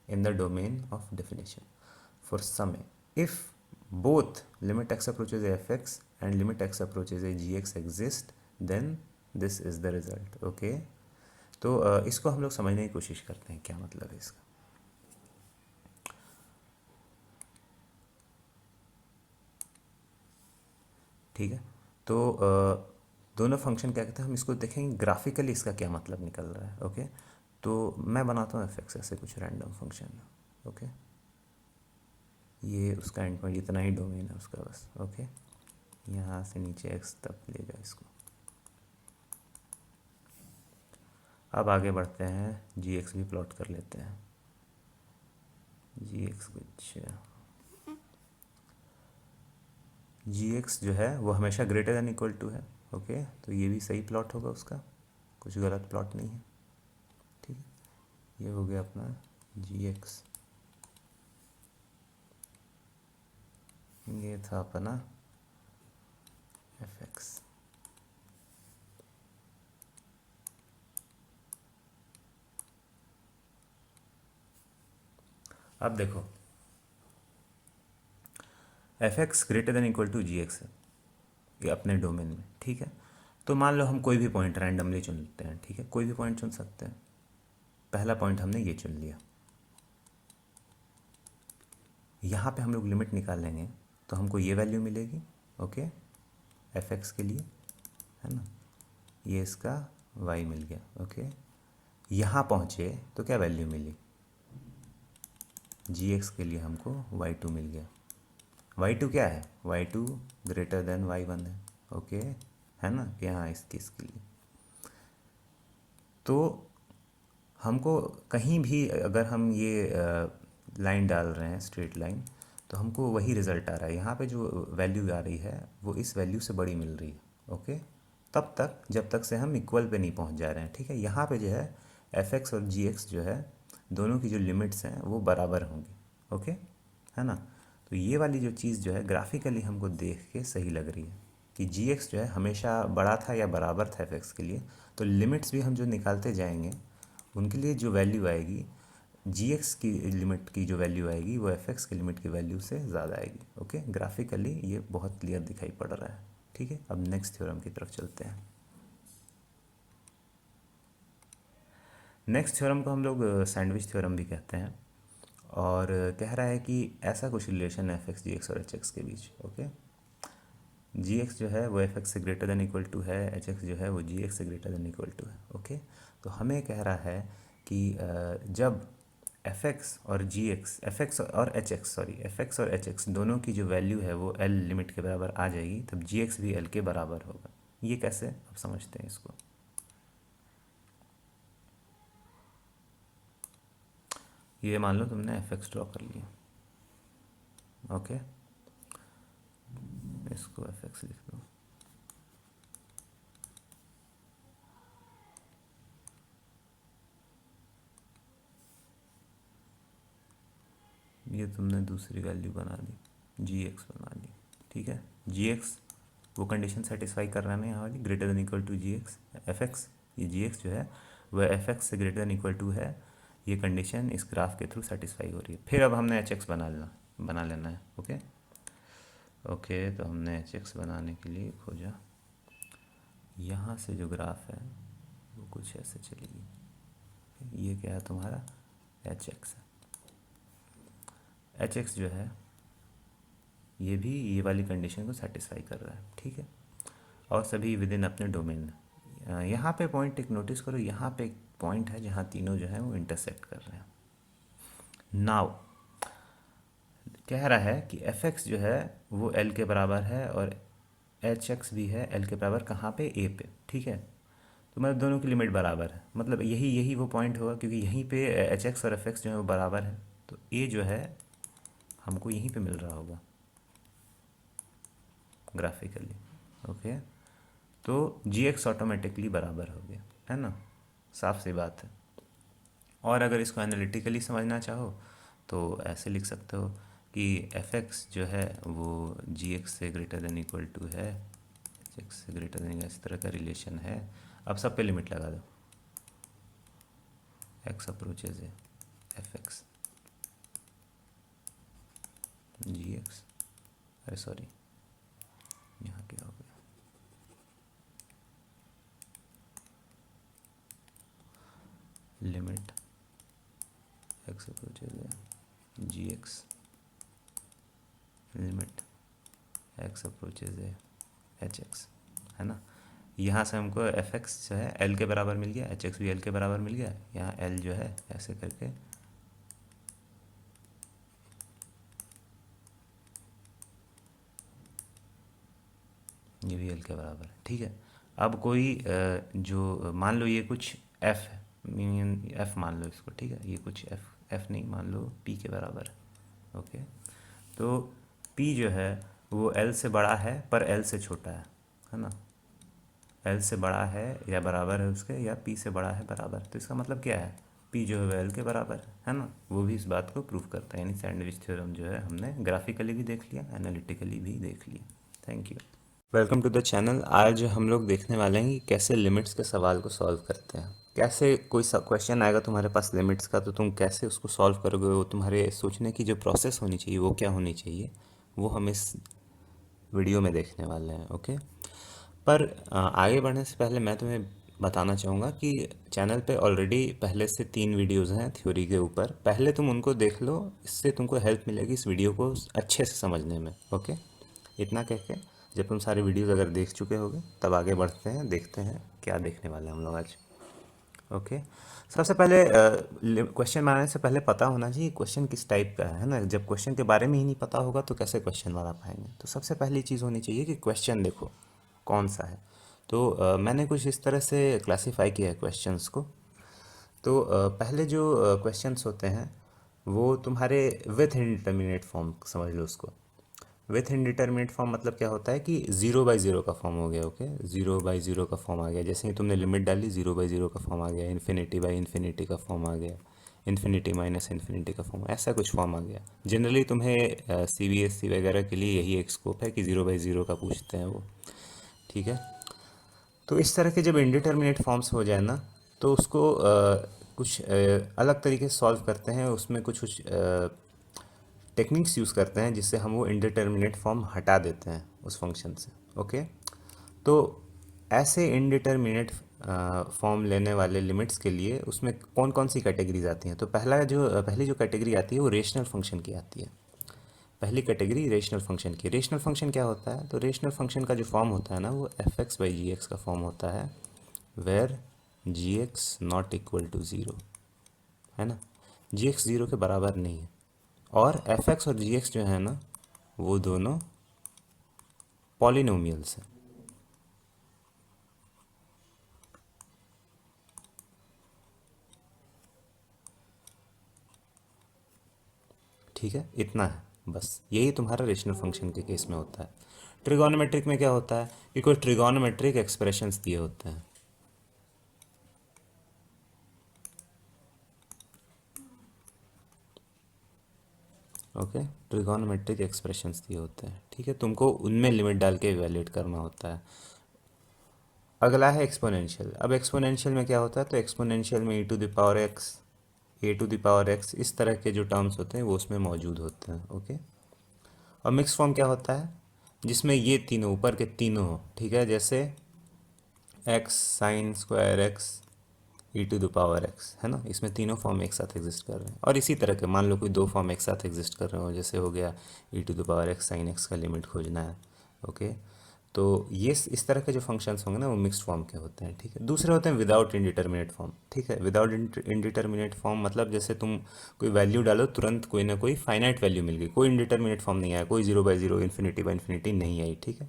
in the domain of definition for some a, if both limit x approaches a fx and limit x approaches a gx exist, then this is the result. okay, तो इसको हम लोग समझने की कोशिश करते हैं क्या मतलब है इसका। ठीक है, तो दोनों फंक्शन क्या कहते हैं, हम इसको देखेंगे ग्राफिकली इसका क्या मतलब निकल रहा है। ओके, तो मैं बनाता हूँ एफ एक्स ऐसे कुछ रैंडम फंक्शन। ओके, ये उसका एंड पॉइंट इतना ही डोमेन है उसका बस। ओके, यहाँ से नीचे एक्स तक ले जाए इसको। अब आगे बढ़ते हैं, जी एक्स भी प्लॉट कर लेते हैं। जी एक्स कुछ जी एक्स जो है वो हमेशा ग्रेटर दैन इक्वल टू है। ओके, तो ये भी सही प्लॉट होगा उसका, कुछ गलत प्लॉट नहीं है। ठीक है, ये हो गया अपना जी एक्स, ये था अपना एफ एक्स। अब देखो F X greater than equal to G X है ये अपने डोमेन में। ठीक है, तो मान लो हम कोई भी पॉइंट रैंडमली चुन लेते हैं। ठीक है, कोई भी पॉइंट चुन सकते हैं। पहला पॉइंट हमने ये चुन लिया, यहाँ पे हम लोग लिमिट निकाल लेंगे तो हमको ये वैल्यू मिलेगी। ओके, एफ एक्स के लिए, है ना, ये इसका y मिल गया। ओके, यहाँ पहुँचे तो क्या वैल्यू मिली, जी एक्स के लिए हमको y2 मिल गया। y2 क्या है, y2 ग्रेटर देन y1 है। ओके, है ना, यहाँ इस केस के लिए तो हमको कहीं भी अगर हम ये लाइन डाल रहे हैं स्ट्रेट लाइन, तो हमको वही रिज़ल्ट आ रहा है। यहाँ पे जो वैल्यू आ रही है वो इस वैल्यू से बड़ी मिल रही है। ओके, तब तक जब तक से हम इक्वल पे नहीं पहुँच जा रहे हैं। ठीक है, यहाँ पे जो है एफ एक्स और जी एक्स जो है दोनों की जो लिमिट्स हैं वो बराबर होंगी। ओके, है ना, तो ये वाली जो चीज़ जो है ग्राफिकली हमको देख के सही लग रही है कि जी एक्स जो है हमेशा बड़ा था या बराबर था एफ एक्स के लिए, तो लिमिट्स भी हम जो निकालते जाएंगे उनके लिए जो वैल्यू आएगी जी एक्स की लिमिट की जो वैल्यू आएगी वो एफ एक्स की लिमिट की वैल्यू से ज़्यादा आएगी। ओके, ग्राफिकली ये बहुत क्लियर दिखाई पड़ रहा है। ठीक है, अब नेक्स्ट थ्योरम की तरफ चलते हैं। नेक्स्ट थ्योरम को हम लोग सैंडविच थ्योरम भी कहते हैं, और कह रहा है कि ऐसा कुछ रिलेशन है एफ एक्स जी एक्स और एच एक्स के बीच। ओके, जी एक्स जो है वो एफ एक्स से ग्रेटर देन इक्वल टू है, एच एक्स जो है वो जी एक्स से ग्रेटर देन इक्वल टू है। ओके, तो हमें कह रहा है कि जब एफ एक्स और जी एक्स, एफ एक्स और H x, sorry F X और एच एक्स दोनों की जो वैल्यू है वो एल लिमिट के बराबर आ जाएगी, तब जी एक्स भी एल के बराबर होगा। ये कैसे, आप समझते हैं इसको। ये मान लो तुमने एफ एक्स ड्रॉ कर लिया। ओके, इसको एफ एक्स लिख दो। ये तुमने दूसरी वैल्यू बना दी, जी एक्स बना दी। ठीक है, जी एक्स वो कंडीशन सेटिस्फाई कर रहा है ना यहाँ वाली, greater than equal to G X. F X, ये जी एक्स जो है वह एफ एक्स से ग्रेटर देन इक्वल टू है, ये कंडीशन इस ग्राफ के थ्रू सेटिस्फाई हो रही है। फिर अब हमने एच एक्स बना लेना है। ओके ओके, तो हमने एच एक्स बनाने के लिए खोजा, यहाँ से जो ग्राफ है वो कुछ ऐसे चलेगी। ये क्या है तुम्हारा, एच एक्स है। एच एक्स जो है ये भी ये वाली कंडीशन को सेटिस्फाई कर रहा है। ठीक है, और सभी विद इन अपने डोमेन। यहाँ पे पॉइंट एक नोटिस करो, यहाँ पे एक पॉइंट है जहाँ तीनों जो है वो इंटरसेक्ट कर रहे हैं। नाउ कह रहा है कि एफ एक्स जो है वो एल के बराबर है और एच एक्स भी है एल के बराबर, कहाँ पे, ए पे। ठीक है, तो मतलब दोनों की लिमिट बराबर है, मतलब यही यही वो पॉइंट होगा, क्योंकि यहीं पे एच एक्स और एफ एक्स जो है वो बराबर है, तो ए जो है हमको यहीं पे मिल रहा होगा ग्राफिकली। ओके, तो जी एक्स ऑटोमेटिकली बराबर हो गया, है ना, साफ सी बात है। और अगर इसको एनालिटिकली समझना चाहो तो ऐसे लिख सकते हो कि एफ एक्स जो है वो जी एक्स से ग्रेटर देन इक्वल टू है, एच एक्स से ग्रेटर देन, इस तरह का रिलेशन है। अब सब पे लिमिट लगा दो, एक्स अप्रोचेज है एफ एक्स जी एक्स, अरे सॉरी यहाँ क्या हो गया, लिमिट एक्स अप्रोचेज है G x, limit X approaches है एच एक्स, है ना। यहाँ से हमको एफ एक्स जो है एल के बराबर मिल गया, एच एक्स भी एल के बराबर मिल गया, यहाँ एल जो है ऐसे करके ये भी एल के बराबर है। ठीक है, अब कोई जो मान लो ये कुछ एफ है, मीन एफ मान लो इसको। ठीक है, ये कुछ एफ नहीं, मान लो पी के बराबर है। ओके, तो पी जो है वो एल से बड़ा है पर एल से छोटा है ना। एल से बड़ा है या बराबर है उसके, या पी से बड़ा है बराबर, तो इसका मतलब क्या है, पी जो है वो एल के बराबर है ना। वो भी इस बात को प्रूव करता है, यानी सैंडविच थ्योरम जो है हमने ग्राफिकली भी देख लिया, एनालिटिकली भी देख लिया। Thank you. Welcome to the channel. आज हम लोग देखने वाले हैं कि कैसे लिमिट्स के सवाल को सॉल्व करते हैं। कैसे कोई क्वेश्चन आएगा तुम्हारे पास लिमिट्स का, तो तुम कैसे उसको सॉल्व करोगे, वो तुम्हारे सोचने की जो प्रोसेस होनी चाहिए वो क्या होनी चाहिए, वो हम इस वीडियो में देखने वाले हैं। ओके, पर आगे बढ़ने से पहले मैं तुम्हें बताना चाहूँगा कि चैनल पे ऑलरेडी पहले से 3 वीडियोज़ हैं थ्योरी के ऊपर, पहले तुम उनको देख लो, इससे तुमको हेल्प मिलेगी इस वीडियो को अच्छे से समझने में। ओके, इतना कह के जब तुम सारे वीडियोज़ अगर देख चुके होगे तब आगे बढ़ते हैं, देखते हैं क्या देखने वाले हैं हम लोग आज। ओके, सबसे पहले क्वेश्चन बनाने से पहले पता होना चाहिए क्वेश्चन किस टाइप का है ना। जब क्वेश्चन के बारे में ही नहीं पता होगा तो कैसे क्वेश्चन बना पाएंगे। तो सबसे पहली चीज़ होनी चाहिए कि क्वेश्चन देखो कौन सा है। तो मैंने कुछ इस तरह से क्लासीफाई किया है क्वेश्चंस को। तो पहले जो क्वेश्चंस होते हैं वो तुम्हारे विथ इंडिटरमिनेट फॉर्म समझ लो उसको। विथ इंडिटरमिनेट फॉर्म मतलब क्या होता है कि 0/0 का फॉर्म हो गया। ओके, 0/0 का फॉर्म आ गया, जैसे ही तुमने लिमिट डाली 0/0 का फॉर्म आ गया, इन्फिनिटी/इन्फिनिटी का फॉर्म आ गया, इन्फिनिटी माइनस इन्फिनिटी का फॉर्म, ऐसा कुछ फॉर्म आ गया। जनरली तुम्हें CBSE वगैरह के लिए यही एक स्कोप है कि 0/0 का पूछते हैं वो। ठीक है, तो इस तरह के जब इंडिटरमिनेट फॉर्म्स हो जाए ना, तो उसको कुछ अलग तरीके से सॉल्व करते हैं। उसमें कुछ कुछ टेक्निक्स यूज़ करते हैं जिससे हम वो इंडिटरमिनेट फॉर्म हटा देते हैं उस फंक्शन से। ओके, तो ऐसे इंडिटरमिनेट फॉर्म लेने वाले लिमिट्स के लिए उसमें कौन कौन सी कैटेगरीज आती हैं। तो पहली जो कैटेगरी आती है वो रेशनल फंक्शन की आती है। पहली कैटेगरी रेशनल फंक्शन की। रेशनल फंक्शन क्या होता है? तो रेशनल फंक्शन का जो फॉर्म होता है ना वो F X by G X का फॉर्म होता है, where G X not equal to zero, है ना। जी एक्स ज़ीरो के बराबर नहीं है, और एफ एक्स और जी एक्स जो है ना वो दोनों पॉलिनोमियल्स हैं। ठीक है, इतना है बस, यही तुम्हारा रेशनल फंक्शन के केस में होता है। ट्रिगोनोमेट्रिक में क्या होता है कि कोई ट्रिगोनोमेट्रिक एक्सप्रेशंस दिए होते हैं। ओके, ट्रिगोनोमेट्रिक एक्सप्रेशंस दिए होते हैं, ठीक है, तुमको उनमें लिमिट डाल के इवेल्युएट करना होता है। अगला है एक्सपोनेंशियल। अब एक्सपोनेंशियल में क्या होता है? तो एक्सपोनेंशियल में ए टू द पावर एक्स इस तरह के जो टर्म्स होते हैं वो उसमें मौजूद होते हैं। ओके, और मिक्स फॉर्म क्या होता है? जिसमें ये तीनों ऊपर के तीनों हो, ठीक है, जैसे X sine square X E to the power X, है ना, इसमें तीनों फॉर्म एक साथ एग्जिस्ट कर रहे हैं। और इसी तरह के मान लो कोई दो फॉर्म एक साथ एग्जिस्ट कर रहे हो, जैसे हो गया E to the power X sine X का लिमिट खोजना है। ओके, तो ये इस तरह के जो फंक्शंस होंगे ना वो मिक्स्ड फॉर्म के होते हैं। ठीक है, दूसरे होते हैं विदाउट इंडिटर्मिनेट फॉर्म। ठीक है, विदाउट इंडिटर्मिनेट फॉर्म मतलब जैसे तुम कोई वैल्यू डालो तुरंत कोई ना कोई फाइनाइट वैल्यू मिल गई, कोई इंडिटर्मिनेट फॉर्म नहीं आया, कोई zero by zero infinity by infinity नहीं आई। ठीक है,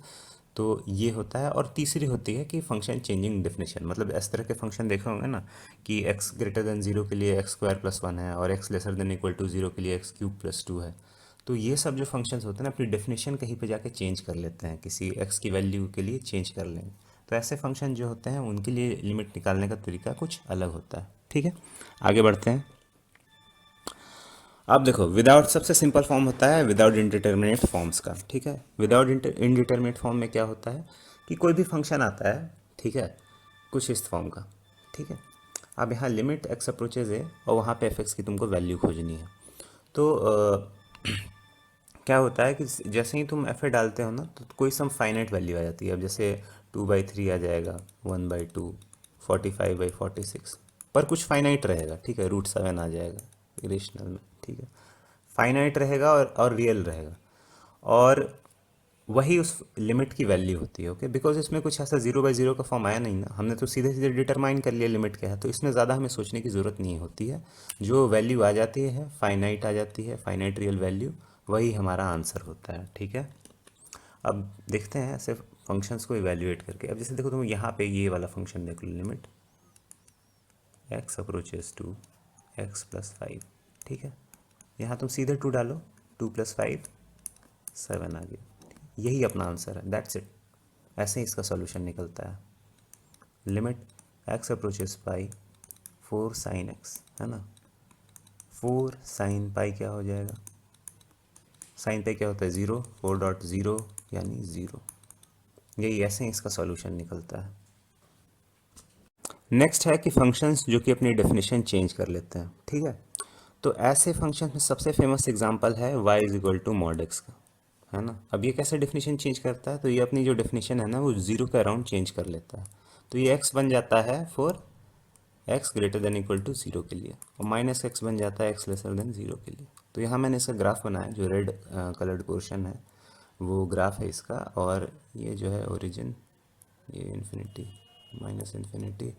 तो ये होता है। और तीसरी होती है कि फंक्शन चेंजिंग डेफिनेशन, मतलब इस तरह के फंक्शन देखे होंगे ना कि एक्स ग्रेटर देन जीरो के लिए एक्स स्क्वायर प्लस वन है और X lesser than equal to zero के लिए एक्स क्यूब प्लस टू है। तो ये सब जो फंक्शंस होते हैं ना अपनी डेफिनेशन कहीं पे जाके चेंज कर लेते हैं, किसी एक्स की वैल्यू के लिए चेंज कर लेंगे। तो ऐसे फंक्शन जो होते हैं उनके लिए लिमिट निकालने का तरीका कुछ अलग होता है। ठीक है, आगे बढ़ते हैं। अब देखो, विदाउट सबसे सिंपल फॉर्म होता है विदाउट इंडिटर्मिनेट फॉर्म्स का। ठीक है, विदाउट इंडिटर्मिनेट फॉर्म में क्या होता है कि कोई भी फंक्शन आता है, ठीक है, कुछ इस फॉर्म का। ठीक है, अब यहाँ लिमिट एक्स अप्रोचेज है और वहाँ पे एफ एक्स की तुमको वैल्यू खोजनी है। तो क्या होता है कि जैसे ही तुम एफ ए डालते हो ना तो कोई सम फाइनाइट वैल्यू आ जाती है। अब जैसे 2/3 आ जाएगा, 1/2, 45/46, पर कुछ फाइनाइट रहेगा। ठीक है, √7 आ जाएगा इरेशनल में। ठीक है, फाइनाइट रहेगा और रियल रहेगा, और वही उस लिमिट की वैल्यू होती है। ओके, बिकॉज इसमें कुछ ऐसा 0/0 का फॉर्म आया नहीं ना, हमने तो सीधे सीधे डिटरमाइन कर लिया लिमिट क्या है, तो इसमें ज़्यादा हमें सोचने की ज़रूरत नहीं होती है। जो वैल्यू आ जाती है फाइनाइट आ जाती है, फाइनाइट रियल वैल्यू, वही हमारा आंसर होता है। ठीक है, अब देखते हैं ऐसे फंक्शंस को इवेल्युएट करके। अब जैसे देखो तुम यहाँ पे ये वाला फंक्शन देख लो, limit X approaches to X plus 5। ठीक है, यहाँ तुम सीधे 2 डालो, 2 + 5 7 आ गया, यही अपना आंसर है, दैट्स इट। ऐसे ही इसका सॉल्यूशन निकलता है। लिमिट एक्स अप्रोचेस पाई 4 साइन एक्स, है ना, 4 साइन पाई क्या हो जाएगा, साइन पाई क्या होता है 0, 4.0 यानी 0। यही ऐसे ही इसका सॉल्यूशन निकलता है। नेक्स्ट है कि फंक्शंस जो कि अपनी डेफिनेशन चेंज कर लेते हैं। ठीक है, तो ऐसे फंक्शंस में सबसे फेमस एग्जांपल है y is equal to mod X का, है ना। अब ये कैसे डेफिनेशन चेंज करता है? तो ये अपनी जो डेफिनेशन है ना वो जीरो के अराउंड चेंज कर लेता है। तो ये x बन जाता है for x greater than equal to zero के लिए, और -x बन जाता है एक्स लेसर देन जीरो के लिए। तो यहाँ मैंने इसका ग्राफ बनाया, जो रेड कलर्ड पोर्शन है वो ग्राफ है इसका, और ये जो है ओरिजिन, ये infinity minus infinity,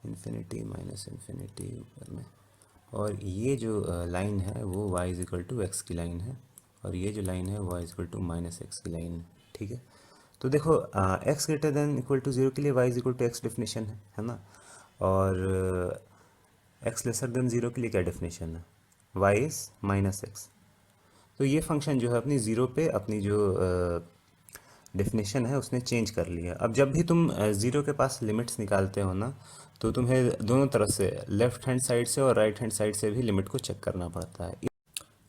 infinity minus infinity ऊपर में, और ये जो लाइन है वो y is equal to X की लाइन है, और ये जो लाइन है y is equal to -x की लाइन है। ठीक है, तो देखो x greater than equal to zero के लिए y is equal to X definition है ना, और x लेसर देन जीरो के लिए क्या डेफिनेशन है, y इज -x। तो ये फंक्शन जो है अपनी ज़ीरो पे अपनी जो डेफिनेशन है उसने चेंज कर लिया। अब जब भी तुम ज़ीरो के पास लिमिट्स निकालते हो ना तो तुम्हें दोनों तरफ से, लेफ्ट हैंड साइड से और राइट हैंड साइड से भी लिमिट को चेक करना पड़ता है।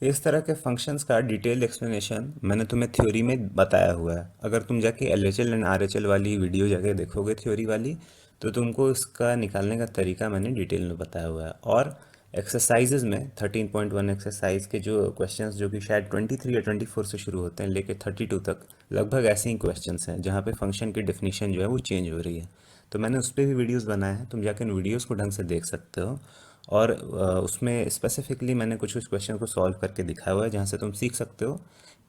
इस तरह के फंक्शंस का डिटेल्ड एक्सप्लेनेशन मैंने तुम्हें थ्योरी में बताया हुआ है। अगर तुम जाके LHL एंड RHL वाली वीडियो जाके देखोगे थ्योरी वाली, तो तुमको इसका निकालने का तरीका मैंने डिटेल में बताया हुआ है। और एक्सरसाइजेज में 13.1 एक्सरसाइज के जो क्वेश्चंस, जो कि शायद 23 या 24 से शुरू होते हैं लेके 32 तक, लगभग ऐसे ही क्वेश्चंस हैं जहाँ पे फंक्शन की डेफिनेशन जो है वो चेंज हो रही है। तो मैंने उस पर भी वीडियोस बनाए हैं, तुम जाकर उन वीडियोस को ढंग से देख सकते हो। और उसमें स्पेसिफिकली मैंने कुछ कुछ क्वेश्चन को सॉल्व करके दिखाया हुआ है, जहाँ से तुम सीख सकते हो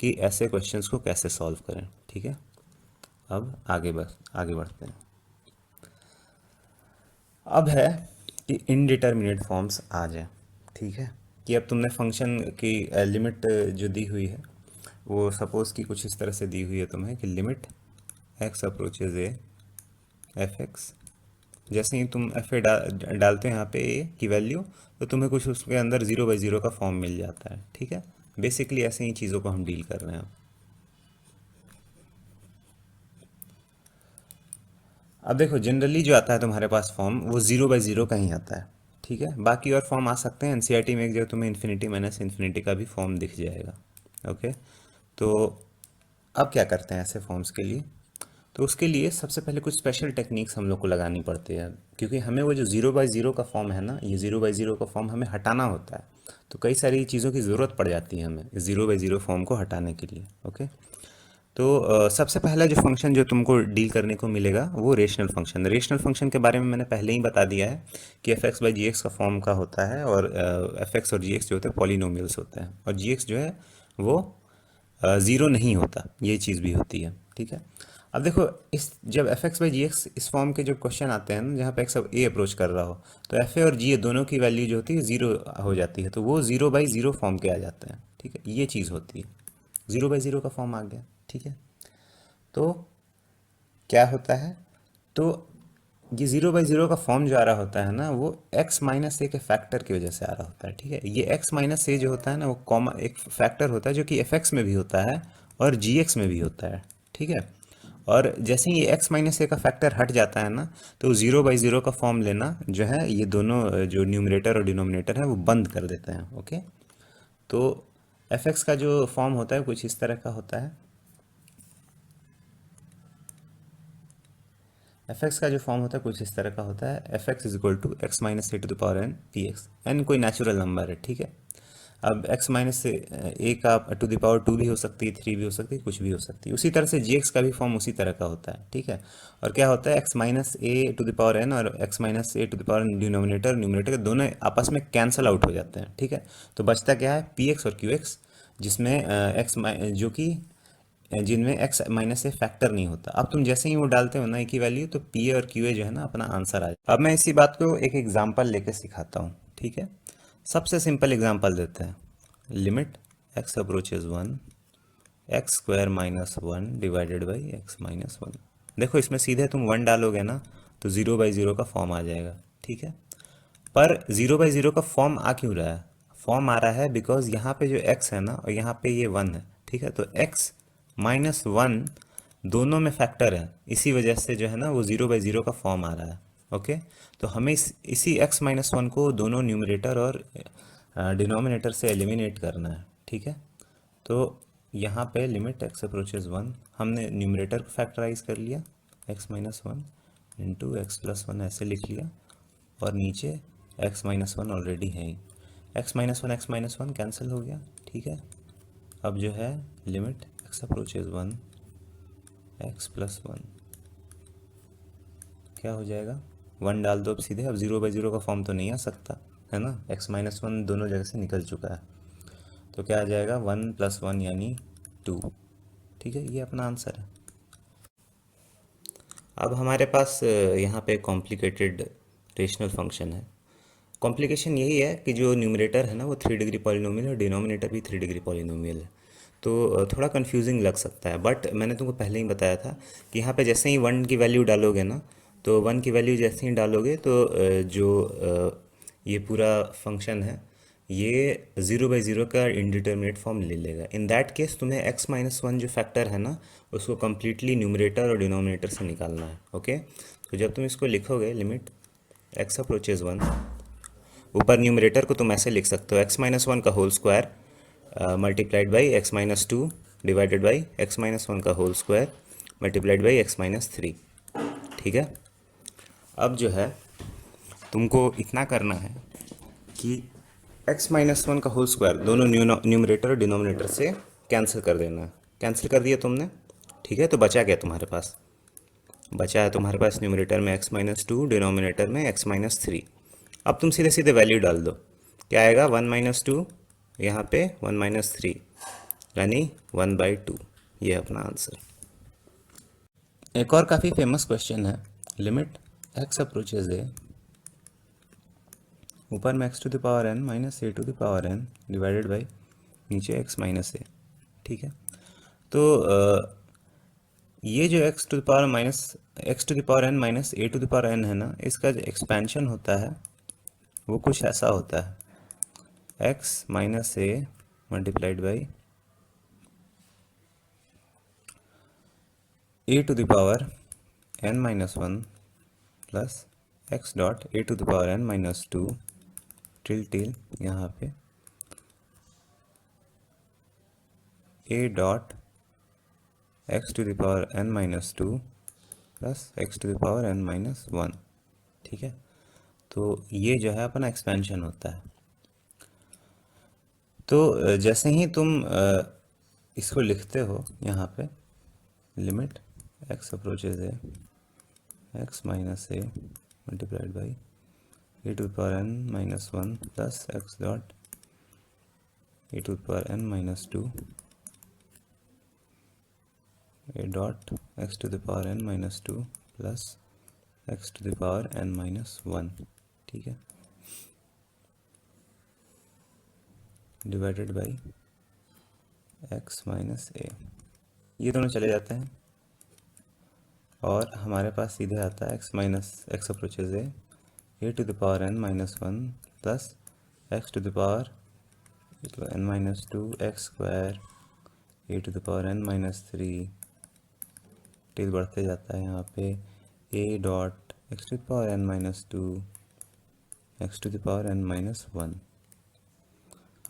कि ऐसे क्वेश्चंस को कैसे सॉल्व करें। ठीक है, अब आगे बढ़ते हैं। अब है कि इनडिटर्मिनेट फॉर्म्स आ जाए। ठीक है, कि अब तुमने फंक्शन की लिमिट जो दी हुई है वो सपोज़ कि कुछ इस तरह से दी हुई है तुम्हें कि limit X approaches A F x. जैसे ही तुम एफ ए डालते हो यहाँ पे ए की वैल्यू, तो तुम्हें कुछ उसके अंदर 0/0 का फॉर्म मिल जाता है। ठीक है, बेसिकली ऐसे ही चीज़ों को हम डील कर रहे हैं। अब देखो, जनरली जो आता है तुम्हारे पास फॉर्म वो 0/0 का ही आता है। ठीक है, बाकी और फॉर्म आ सकते हैं। एनसीईआरटी में एक जगह तुम्हें इन्फिनिटी माइनस इन्फिनिटी का भी फॉर्म दिख जाएगा। ओके, तो अब क्या करते हैं ऐसे फॉर्म्स के लिए? तो उसके लिए सबसे पहले कुछ स्पेशल टेक्निक्स हम लोग को लगानी पड़ती है, क्योंकि हमें वो जो 0/0 का फॉर्म है ना, ये 0/0 का फॉर्म हमें हटाना होता है। तो कई सारी चीज़ों की ज़रूरत पड़ जाती है हमें इस 0/0 फॉर्म को हटाने के लिए। ओके, तो सबसे पहला जो फंक्शन जो तुमको डील करने को मिलेगा वो रेशनल फंक्शन के बारे में मैंने पहले ही बता दिया है कि F X by G X का फॉर्म का होता है, और एफ एक्स और जी एक्स जो होते हैं पॉलिनोमियल्स होते हैं, और जी एक्स जो है वो ज़ीरो नहीं होता, ये चीज़ भी होती है। ठीक है, अब देखो, इस जब F X by G X इस फॉर्म के जो क्वेश्चन आते हैं ना, जहाँ पे एक्स अब ए अप्रोच कर रहा हो, तो एफ ए और जी ए दोनों की वैल्यू जो होती है ज़ीरो हो जाती है, तो वो 0/0 फॉर्म के आ जाते हैं। ठीक है, ये चीज़ होती है, 0/0 का फॉर्म आ गया। ठीक है, तो क्या होता है, तो ये 0/0 का फॉर्म जो आ रहा होता है ना, वो x माइनस ए के फैक्टर की वजह से आ रहा होता है। ठीक है, ये x माइनस ए जो होता है ना, वो कॉमन एक फैक्टर होता है जो कि एफ एक्स में भी होता है और जी एक्स में भी होता है। ठीक है, और जैसे ही ये x माइनस ए का फैक्टर हट जाता है ना, तो 0/0 का फॉर्म लेना जो है, ये दोनों जो न्यूमरेटर और डिनोमिनेटर है वो बंद कर देते हैं। ओके, तो एफ एक्स का जो फॉर्म होता है कुछ इस तरह का होता है। एफ एक्स का जो फॉर्म होता है कुछ इस तरह का होता है, F X is equal to X minus A to the power N P X. N कोई नेचुरल नंबर है। ठीक है, अब एक्स माइनस से ए का टू द पावर 2 भी हो सकती है, 3 भी हो सकती है, कुछ भी हो सकती है। उसी तरह से जी एक्स का भी फॉर्म उसी तरह का होता है। ठीक है, और क्या होता है, X minus A to the power N और X minus A to the power denominator numerator दोनों आपस में कैंसल आउट हो जाते हैं। ठीक है, तो बचता क्या है, पी एक्स और क्यू एक्स, जिसमें एक्स जो कि जिनमें एक्स माइनस से फैक्टर नहीं होता। अब तुम जैसे ही वो डालते हो ना ए की वैल्यू, तो पी ए और क्यू ए जो है ना अपना आंसर आ जाए। अब मैं इसी बात को एक एग्जांपल लेके सिखाता हूँ। ठीक है, सबसे सिंपल एग्जांपल देते हैं। Limit X approaches 1 x square minus 1 divided by X minus 1। देखो, इसमें सीधे तुम 1 डालोगे ना, तो 0/0 का फॉर्म आ जाएगा। ठीक है, पर 0/0 का फॉर्म आ क्यों रहा है? फॉर्म आ रहा है बिकॉज यहाँ पे जो x है ना, और यहाँ पे ये 1 है। ठीक है, तो x माइनस 1 दोनों में फैक्टर है, इसी वजह से जो है ना वो 0/0 का फॉर्म आ रहा है। ओके, तो हमें इसी x माइनस 1 को दोनों न्यूमरेटर और डिनोमिनेटर से एलिमिनेट करना है। ठीक है, तो यहाँ पे लिमिट x अप्रोचेज 1, हमने न्यूमरेटर को फैक्टराइज कर लिया, x minus 1 into x plus 1 ऐसे लिख लिया, और नीचे x माइनस 1 ऑलरेडी है ही, x माइनस वन कैंसिल हो गया। ठीक है, अब जो है limit x approaches 1 x plus 1 क्या हो जाएगा, 1 डाल दो अब सीधे। अब 0/0 का फॉर्म तो नहीं आ सकता है ना, x माइनस 1 दोनों जगह से निकल चुका है, तो क्या आ जाएगा 1 प्लस 1 यानी 2। ठीक है, ये अपना आंसर है। अब हमारे पास यहाँ पे कॉम्प्लिकेटेड रेशनल फंक्शन है। कॉम्प्लिकेशन यही है कि जो न्यूमरेटर है ना वो 3 डिग्री पॉलिनोमियल है, डिनोमिनेटर भी 3 डिग्री पॉलिनोमियल है, तो थोड़ा कंफ्यूजिंग लग सकता है। बट मैंने तुमको पहले ही बताया था कि यहाँ पे जैसे ही 1 की वैल्यू डालोगे ना, तो 1 की वैल्यू जैसे ही डालोगे तो ये पूरा फंक्शन है ये 0/0 का इनडिटर्मिनेट फॉर्म ले लेगा। इन दैट केस तुम्हें x माइनस 1 जो फैक्टर है ना, उसको कम्प्लीटली न्यूमरेटर और डिनोमिनेटर से निकालना है। ओके, तो जब तुम इसको लिखोगे लिमिट x अप्रोचेज 1, ऊपर न्यूमरेटर को तुम ऐसे लिख सकते हो, x माइनस 1 का whole square multiplied by X minus 2 divided by X minus 1 का whole square multiplied by X minus 3। ठीक है, अब जो है तुमको इतना करना है कि x माइनस 1 का होल स्क्वायर दोनों न्यूमरेटर और डिनोमिनेटर से कैंसिल कर देना। कैंसिल कर दिया तुमने। ठीक है, तो बचा क्या तुम्हारे पास, बचा है तुम्हारे पास न्यूमरेटर में x-2, डिनोमिनेटर में x-3। अब तुम सीधे सीधे वैल्यू डाल दो, क्या आएगा 1-2, यहाँ पे 1-3, यानी 1/2। ये अपना आंसर। एक और काफ़ी फेमस क्वेश्चन है, लिमिट x अप्रोचेज ए, ऊपर में x⁻n - a⁴ डिवाइडेड बाई नीचे x-a। ठीक है, तो ये जो x⁻n - है ना, इसका जो एक्सपेंशन होता है वो कुछ ऐसा होता है, x - a multiplied by a⁻n-1 plus x.a⁻n-2 till यहाँ पे a.x⁻n-2 प्लस x⁻n-1। ठीक है, तो ये जो है अपना एक्सपेंशन होता है। तो जैसे ही तुम इसको लिखते हो यहाँ पे, limit x approaches A x - a multiplied by a⁻n-1 plus x.a⁻n-2 a.x⁻n-2 plus x⁻n-1। ठीक है, डिवाइडेड बाई x - a। ये दोनों चले जाते हैं और हमारे पास सीधे आता है x अप्रोचेज ए a⁻n-1 plus x⁻n-2 x² a⁻n-3 till बढ़ते जाता है यहाँ पे a.x⁻n-2 x⁻n-1।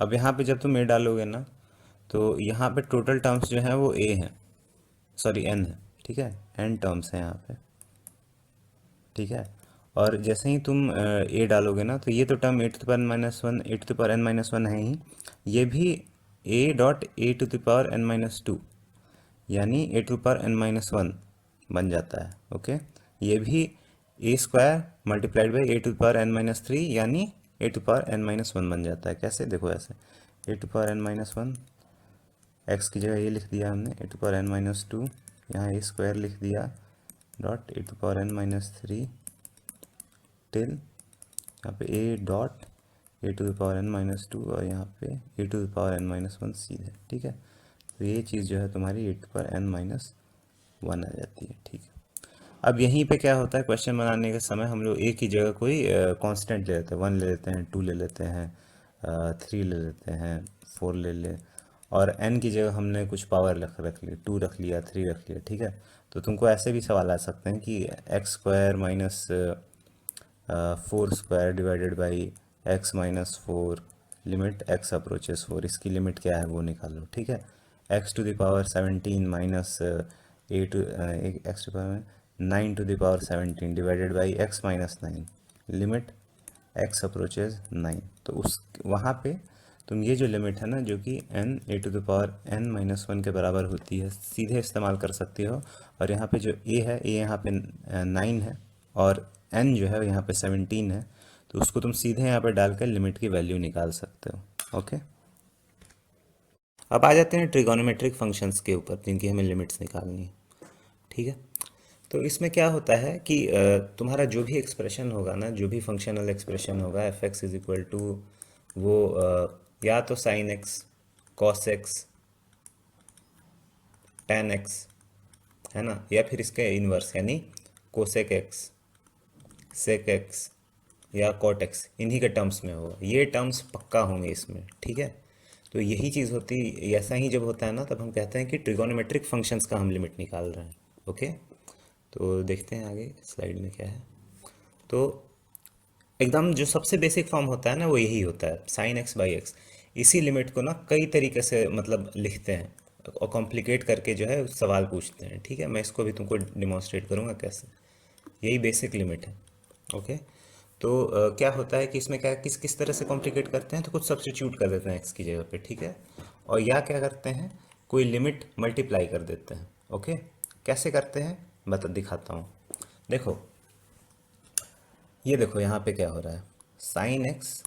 अब यहाँ पे जब तुम a डालोगे ना, तो यहाँ पे टोटल टर्म्स जो हैं वो n है। ठीक है, n टर्म्स हैं यहाँ पे। ठीक है, और जैसे ही तुम a डालोगे ना, तो ये तो टर्म a⁻n-1 है ही, ये भी a.a⁻n-2 यानी a⁻n-1 बन जाता है। ओके, ये भी a² मल्टीप्लाइड बाई a⁻n-3 यानी a⁻n-1 बन जाता है। कैसे, देखो ऐसे, a⁻n-1 x की जगह ये लिख दिया हमने, a⁻n-2 यहाँ a² लिख दिया डॉट a⁻n-3 टिल यहाँ पे a.a⁻n-2 और यहाँ पे a⁻n-1 सीधे। ठीक है, तो ये चीज़ जो है तुम्हारी a⁻n-1 आ जाती है। ठीक है, अब यहीं पे क्या होता है, क्वेश्चन बनाने के समय हम लोग a की जगह कोई कांस्टेंट ले लेते हैं, 1 ले लेते हैं, 2 ले लेते हैं, 3 ले लेते हैं, 4 ले ले, और n की जगह हमने कुछ पावर रख ली, 2 रख लिया, 3 रख लिया। ठीक है, तो तुमको ऐसे भी सवाल आ सकते हैं कि x² minus 4² divided by x-4 limit x approaches 4, इसकी लिमिट क्या है वो निकालो। ठीक है, x⁻17 minus x⁻9 divided by x-9 limit x approaches 9। तो उस वहाँ पे तुम ये जो लिमिट है ना, जो कि a⁻n-1 के बराबर होती है, सीधे इस्तेमाल कर सकते हो। और यहाँ पे जो a है, a यहाँ पे 9 है और n जो है यहाँ पे 17 है, तो उसको तुम सीधे यहाँ पे डालकर लिमिट की वैल्यू निकाल सकते हो। ओके, अब आ जाते हैं ट्रिगोनोमेट्रिक फंक्शंस के ऊपर जिनकी हमें लिमिट्स निकालनी है। ठीक है, तो इसमें क्या होता है कि तुम्हारा जो भी एक्सप्रेशन होगा ना, जो भी फंक्शनल एक्सप्रेशन होगा f(x) इज इक्वल टू वो या तो sin x, cos x, tan x है ना, या फिर इसके इन्वर्स यानी cosec x, sec x या cot x, इन्हीं के टर्म्स में होगा। ये टर्म्स पक्का होंगे इसमें। ठीक है, तो यही चीज़ होती, ऐसा ही जब होता है ना, तब हम कहते हैं कि ट्रिगोनोमेट्रिक फंक्शंस का हम लिमिट निकाल रहे हैं। ओके, तो देखते हैं आगे स्लाइड में क्या है। तो एकदम जो सबसे बेसिक फॉर्म होता है ना, वो यही होता है, sin x बाई एक्स। इसी लिमिट को ना कई तरीके से मतलब लिखते हैं और कॉम्प्लिकेट करके जो है सवाल पूछते हैं। ठीक है, मैं इसको भी तुमको डिमॉन्स्ट्रेट करूँगा कैसे। यही बेसिक लिमिट है। ओके, तो क्या होता है कि इसमें क्या किस किस तरह से कॉम्प्लिकेट करते हैं, तो कुछ सब्स्टिट्यूट कर देते हैं x की जगह पे। ठीक है, और या क्या करते हैं, कोई लिमिट मल्टीप्लाई कर देते हैं। ओके, कैसे करते हैं, बता दिखाता हूँ। देखो, ये देखो यहाँ पे क्या हो रहा है, साइन एक्स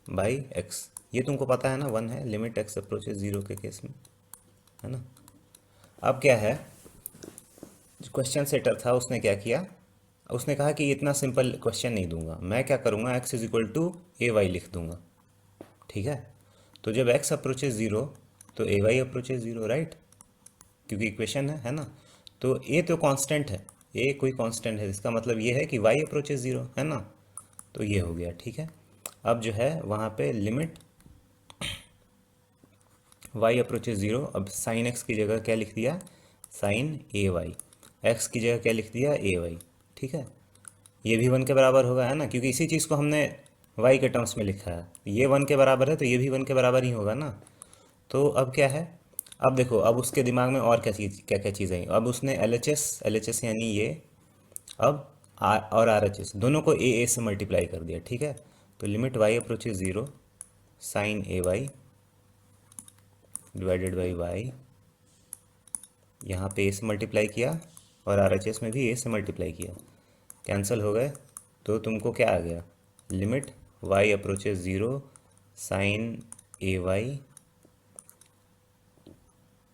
बाई एक्स, ये तुमको पता है ना 1 है, लिमिट एक्स अप्रोचेज 0 के केस में, है ना। अब क्या है, जो क्वेश्चन सेटर था उसने क्या किया, उसने कहा कि इतना सिंपल क्वेश्चन नहीं दूंगा, मैं क्या करूँगा, X is equal to A Y लिख दूंगा, ठीक है। तो जब एक्स अप्रोचेज 0 तो ए वाई अप्रोचेज 0, राइट, क्योंकि इक्वेशन है ना। तो ए तो कांस्टेंट है, ए कोई कांस्टेंट है, इसका मतलब ये है कि वाई अप्रोचेज 0, है ना। तो ये हो गया, ठीक है। अब जो है वहाँ पे लिमिट वाई अप्रोचेज 0, अब साइन एक्स की जगह क्या लिख दिया, साइन ए वाई, एक्स की जगह क्या लिख दिया, ए वाई, ठीक है। ये भी 1 के बराबर होगा, है ना, क्योंकि इसी चीज़ को हमने y के टर्म्स में लिखा है, ये 1 के बराबर है तो ये भी 1 के बराबर ही होगा ना। तो अब क्या है, अब देखो, अब उसके दिमाग में और क्या क्या चीज़ आई, अब उसने एल एच एस यानी ये, अब और आर एच एस दोनों को ए से मल्टीप्लाई कर दिया, ठीक है। तो limit y approaches 0 sine A Y divided by Y, यहाँ पे ए से मल्टीप्लाई किया और आर एच एस में भी ए से मल्टीप्लाई किया, कैंसिल हो गए, तो तुमको क्या आ गया, limit y approaches 0 sine A Y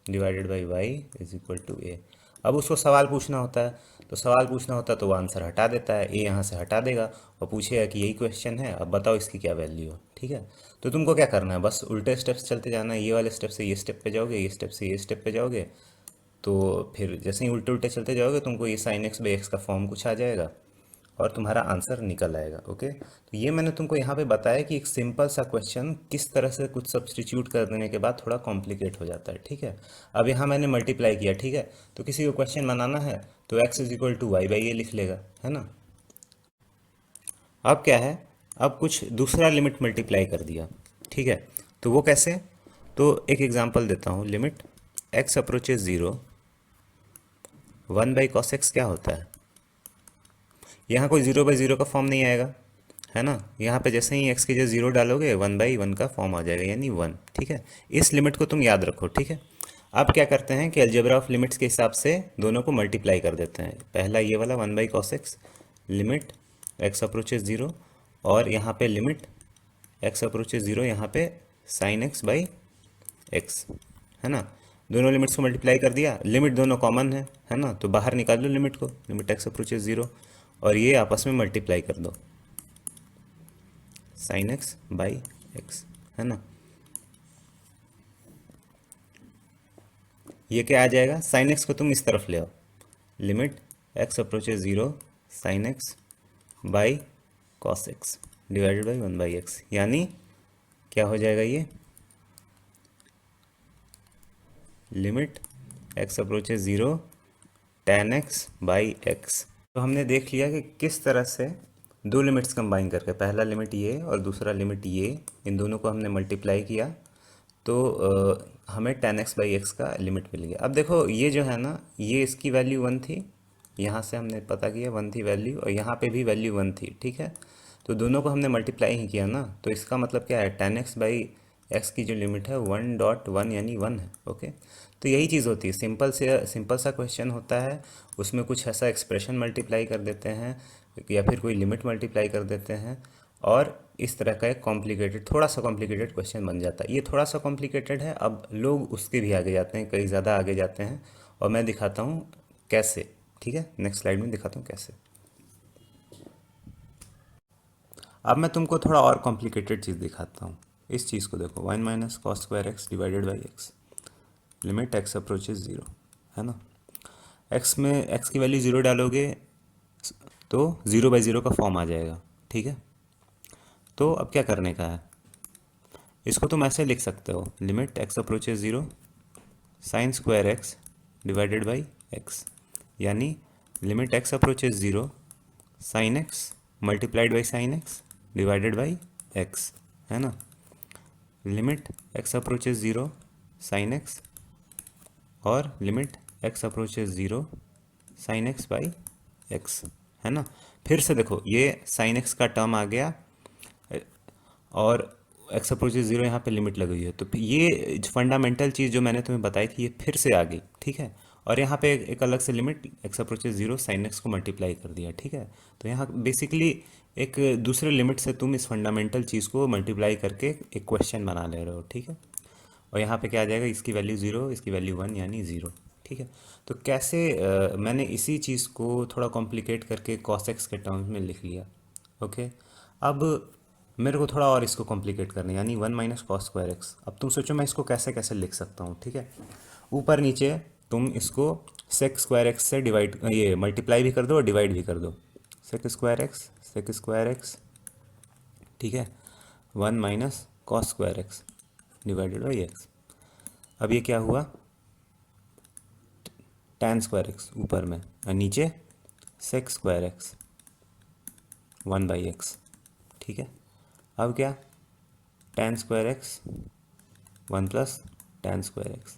divided by Y is equal to A. अब उसको सवाल पूछना होता है, तो सवाल पूछना होता है तो वो आंसर हटा देता है, ए यहाँ से हटा देगा और पूछेगा कि यही क्वेश्चन है, अब बताओ इसकी क्या वैल्यू है, ठीक है। तो तुमको क्या करना है, बस उल्टे स्टेप्स चलते जाना है, ये वाले स्टेप से ये स्टेप पे जाओगे, ये स्टेप से ये स्टेप पे जाओगे, तो फिर जैसे ही उल्टे उल्टे चलते जाओगे तुमको ये साइन एक्स बाई एक्स का फॉर्म कुछ आ जाएगा और तुम्हारा आंसर निकल आएगा, ओके। तो ये मैंने तुमको यहाँ पे बताया कि एक सिंपल सा क्वेश्चन किस तरह से कुछ सब्सटीट्यूट कर देने के बाद थोड़ा कॉम्प्लिकेट हो जाता है, ठीक है। अब यहाँ मैंने मल्टीप्लाई किया, ठीक है, तो किसी को क्वेश्चन बनाना है तो X is equal to Y by ये लिख लेगा, है ना। अब क्या है, अब कुछ दूसरा लिमिट मल्टीप्लाई कर दिया, ठीक है। तो वो कैसे, तो एक एग्जांपल देता हूँ, limit X approaches 0 1 by cos x क्या होता है, यहाँ कोई 0/0 का फॉर्म नहीं आएगा, है ना। यहाँ पे जैसे ही एक्स की जगह 0 डालोगे 1/1 का फॉर्म आ जाएगा, यानी 1, ठीक है। इस लिमिट को तुम याद रखो, ठीक है। अब क्या करते हैं कि अलजेब्रा ऑफ लिमिट्स के हिसाब से दोनों को मल्टीप्लाई कर देते हैं, पहला ये वाला 1 by cos x, limit X approaches 0, और यहाँ पे लिमिट एक्स अप्रोचेज 0, यहाँ पे साइन एक्स बाई एक्स, है ना। दोनों लिमिट्स को मल्टीप्लाई कर दिया, लिमिट दोनों कॉमन है ना, तो बाहर निकाल लो लिमिट को, लिमिट एक्स अप्रोचेज 0 और ये आपस में मल्टीप्लाई कर दो, साइन एक्स बाई एक्स, है ना। ये क्या आ जाएगा, साइन एक्स को तुम इस तरफ ले आओ, limit X approaches 0 sine X by cos x divided by 1/x, यानी क्या हो जाएगा ये, limit X approaches 0 tan x by X. तो हमने देख लिया कि किस तरह से दो लिमिट्स कंबाइन करके, पहला लिमिट ये और दूसरा लिमिट ये, इन दोनों को हमने मल्टीप्लाई किया तो हमें tan एक्स बाई एक्स का लिमिट मिल गया। अब देखो ये जो है ना, ये इसकी वैल्यू 1 थी, यहाँ से हमने पता किया 1 थी वैल्यू, और यहाँ पे भी वैल्यू 1 थी, ठीक है। तो दोनों को हमने मल्टीप्लाई ही किया ना, तो इसका मतलब क्या है, tan एक्स बाई एक्स की जो लिमिट है 1.1 यानी 1 है, ओके। तो यही चीज़ होती है, सिंपल सा क्वेश्चन होता है, उसमें कुछ ऐसा एक्सप्रेशन मल्टीप्लाई कर देते हैं या फिर कोई लिमिट मल्टीप्लाई कर देते हैं और इस तरह का एक कॉम्प्लिकेटेड, थोड़ा सा कॉम्प्लिकेटेड क्वेश्चन बन जाता है। ये थोड़ा सा कॉम्प्लिकेटेड है, अब लोग उसके भी आगे जाते हैं, कई ज़्यादा आगे जाते हैं, और मैं दिखाता हूँ कैसे, ठीक है। नेक्स्ट स्लाइड में दिखाता हूँ कैसे। अब मैं तुमको थोड़ा और कॉम्प्लिकेटेड चीज़ दिखाता हूँ, इस चीज़ को देखो, 1 minus cos square X divided by x, limit X approaches 0, है ना। एक्स में एक्स की वैल्यू 0 डालोगे तो 0/0 का फॉर्म आ जाएगा, ठीक है। तो अब क्या करने का है, इसको तुम ऐसे लिख सकते हो, limit X approaches 0 sine square X divided by X, यानी limit X approaches 0 sine X multiplied by sine X divided by X, है ना। Limit X approaches 0 sine X और limit X approaches 0 sine X by X, है ना। फिर से देखो, ये साइन एक्स का टर्म आ गया और एक्स अप्रोचेज 0 यहाँ पे लिमिट लगी हुई है, तो ये फंडामेंटल चीज़ जो मैंने तुम्हें बताई थी ये फिर से आ गई, ठीक है। और यहाँ पे एक अलग से limit X approaches zero sine x को मल्टीप्लाई कर दिया, ठीक है। तो यहाँ बेसिकली एक दूसरे लिमिट से तुम इस फंडामेंटल चीज़ को मल्टीप्लाई करके एक क्वेश्चन बना ले रहे हो, ठीक है। और यहाँ पे क्या आ जाएगा, इसकी वैल्यू ज़ीरो, इसकी वैल्यू वन, यानी ज़ीरो, ठीक है। तो कैसे मैंने इसी चीज़ को थोड़ा कॉम्प्लिकेट करके कॉस एक्स के टर्म्स में लिख लिया, ओके। अब मेरे को थोड़ा और इसको कॉम्प्लिकेट करना है, यानी one minus cos square x. अब तुम सोचो मैं इसको कैसे कैसे लिख सकता हूँ, ठीक है। ऊपर नीचे तुम इसको सेक स्क्वायर एक्स से डिवाइड, ये मल्टीप्लाई भी कर दो और डिवाइड भी कर दो। सेक स्क्वायर एक्स, ठीक है, one minus cos square X divided by x. अब ये क्या हुआ, tan स्क्वायर एक्स ऊपर में और नीचे sec square X one by X, ठीक है। अब क्या, tan square X one plus tan square X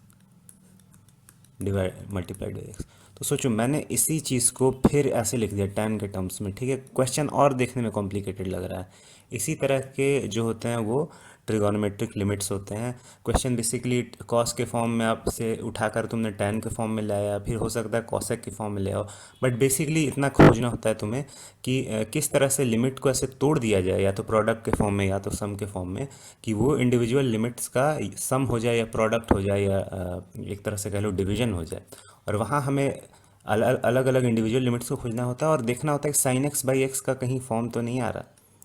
divide multiplied by X. तो सोचो मैंने इसी चीज़ को फिर ऐसे लिख दिया tan के टर्म्स में, ठीक है। क्वेश्चन और देखने में कॉम्प्लिकेटेड लग रहा है। इसी तरह के जो होते हैं वो ट्रिगोनोमेट्रिक लिमिट्स होते हैं। क्वेश्चन बेसिकली कॉस के फॉर्म में आपसे उठाकर तुमने tan के फॉर्म में लाया, फिर हो सकता है कॉसेक के फॉर्म में ले आओ, बट बेसिकली इतना खोजना होता है तुम्हें कि किस तरह से लिमिट को ऐसे तोड़ दिया जाए, या तो प्रोडक्ट के फॉर्म में या तो सम के फॉर्म में, कि वो इंडिविजुअल लिमिट्स का सम हो जाए या प्रोडक्ट हो जाए या एक तरह से कह लो डिवीजन हो जाए। और वहाँ हमें अलग अलग इंडिविजुअल लिमिट्स को खोजना होता है और देखना होता है कि साइन एक्स बाई एक्स का कहीं फॉर्म तो नहीं आ रहा,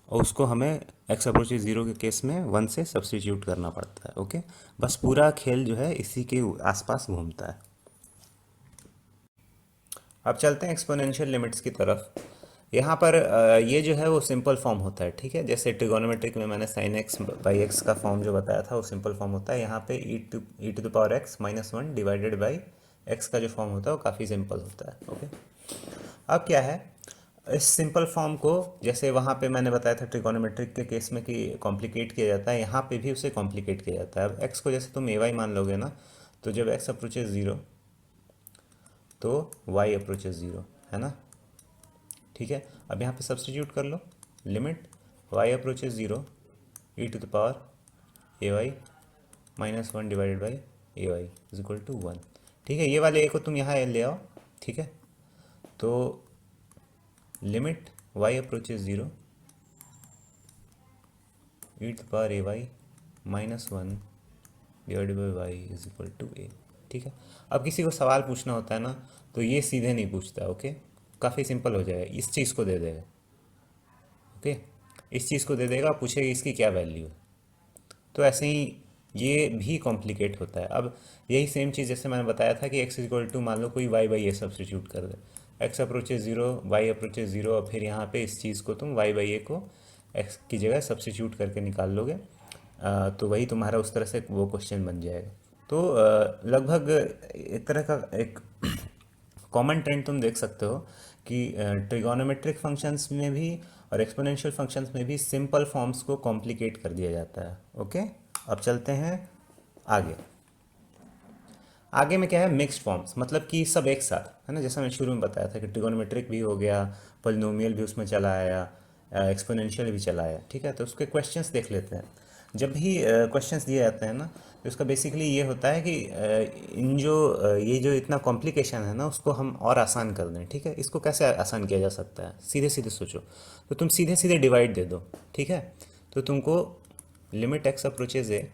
और उसको हमें एक्स अप्रोचेज जीरो के केस में वन से सब्सटीट्यूट करना पड़ता है, ओके। बस पूरा खेल जो है इसी के आसपास घूमता है। अब चलते हैं एक्सपोनेंशियल लिमिट्स की तरफ। यहाँ पर ये जो है वो सिंपल फॉर्म होता है, ठीक है। जैसे ट्रिगोनोमेट्रिक में मैंने साइन एक्स बाई एक्स का फॉर्म जो बताया था वो सिंपल फॉर्म होता है। यहाँ पे E to the power X minus one divided by X का जो फॉर्म होता है वो काफ़ी सिंपल होता है, ओके। अब क्या है, इस सिंपल फॉर्म को जैसे वहाँ पे मैंने बताया था ट्रिगोनोमेट्रिक के केस में कि कॉम्प्लिकेट किया जाता है, यहाँ पे भी उसे कॉम्प्लिकेट किया जाता है। अब एक्स को जैसे तुम ए वाई मान लोगे ना, तो जब एक्स अप्रोचेज ज़ीरो तो y अप्रोचेज ज़ीरो, है ना, ठीक है। अब यहाँ पे सब्सटीट्यूट कर लो, limit y approaches zero E to the power A Y minus one divided by A Y is equal to one, ठीक है। ये वाले ए को तुम यहाँ ले आओ, ठीक है। तो limit y approaches zero E to the power A Y minus one divided by Y is equal to A, ठीक है। अब किसी को सवाल पूछना होता है ना, तो ये सीधे नहीं पूछता, ओके। काफ़ी सिंपल हो जाएगा, इस चीज़ को दे देगा, ओके। इस चीज़ को दे देगा, पूछेगा इसकी क्या वैल्यू है। तो ऐसे ही ये भी कॉम्प्लिकेट होता है। अब यही सेम चीज़ जैसे मैंने बताया था कि एक्स इक्वल टू मान लो कोई वाई बाई ए सब्सटीट्यूट कर दे, X approaches zero Y approaches zero, और फिर यहाँ पे इस चीज़ को तुम वाई बाई ए को एक्स की जगह सब्सटीट्यूट करके निकाल लोगे, तो वही तुम्हारा उस तरह से वो क्वेश्चन बन जाएगा। तो लगभग एक तरह का एक कॉमन ट्रेंड तुम देख सकते हो कि ट्रिगोनोमेट्रिक फंक्शंस में भी और एक्सपोनेंशियल फंक्शंस में भी सिंपल फॉर्म्स को कॉम्प्लिकेट कर दिया जाता है, ओके। अब चलते हैं आगे। आगे में क्या है, मिक्स्ड फॉर्म्स, मतलब कि सब एक साथ, है ना। जैसा मैं शुरू में बताया था कि ट्रिगोनोमेट्रिक भी हो गया, पोलिनोमियल भी उसमें चला आया, एक्सपोनेंशियल भी चला आया, ठीक है। तो उसके क्वेश्चंस देख लेते हैं। जब भी क्वेश्चंस दिए जाते हैं ना, तो इसका बेसिकली ये होता है कि इन जो ये जो इतना कॉम्प्लिकेशन है ना उसको हम और आसान कर दें, ठीक है। इसको कैसे आसान किया जा सकता है, सीधे सीधे सोचो। तो तुम सीधे सीधे डिवाइड दे दो, ठीक है। तो तुमको limit X approaches A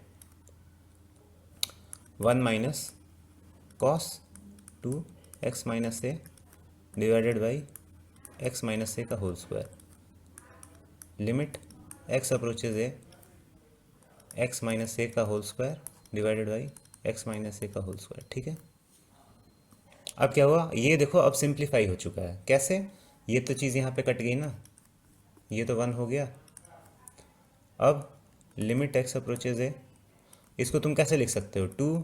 one minus cos two X minus A divided by X minus A का whole square, limit X approaches A X minus A का whole square divided by X minus A का whole square, ठीक है। अब क्या हुआ, ये देखो अब सिंप्लीफाई हो चुका है। कैसे, ये तो चीज़ यहाँ पे कट गई ना, ये तो वन हो गया। अब लिमिट एक्स अप्रोचेज ए, इसको तुम कैसे लिख सकते हो, two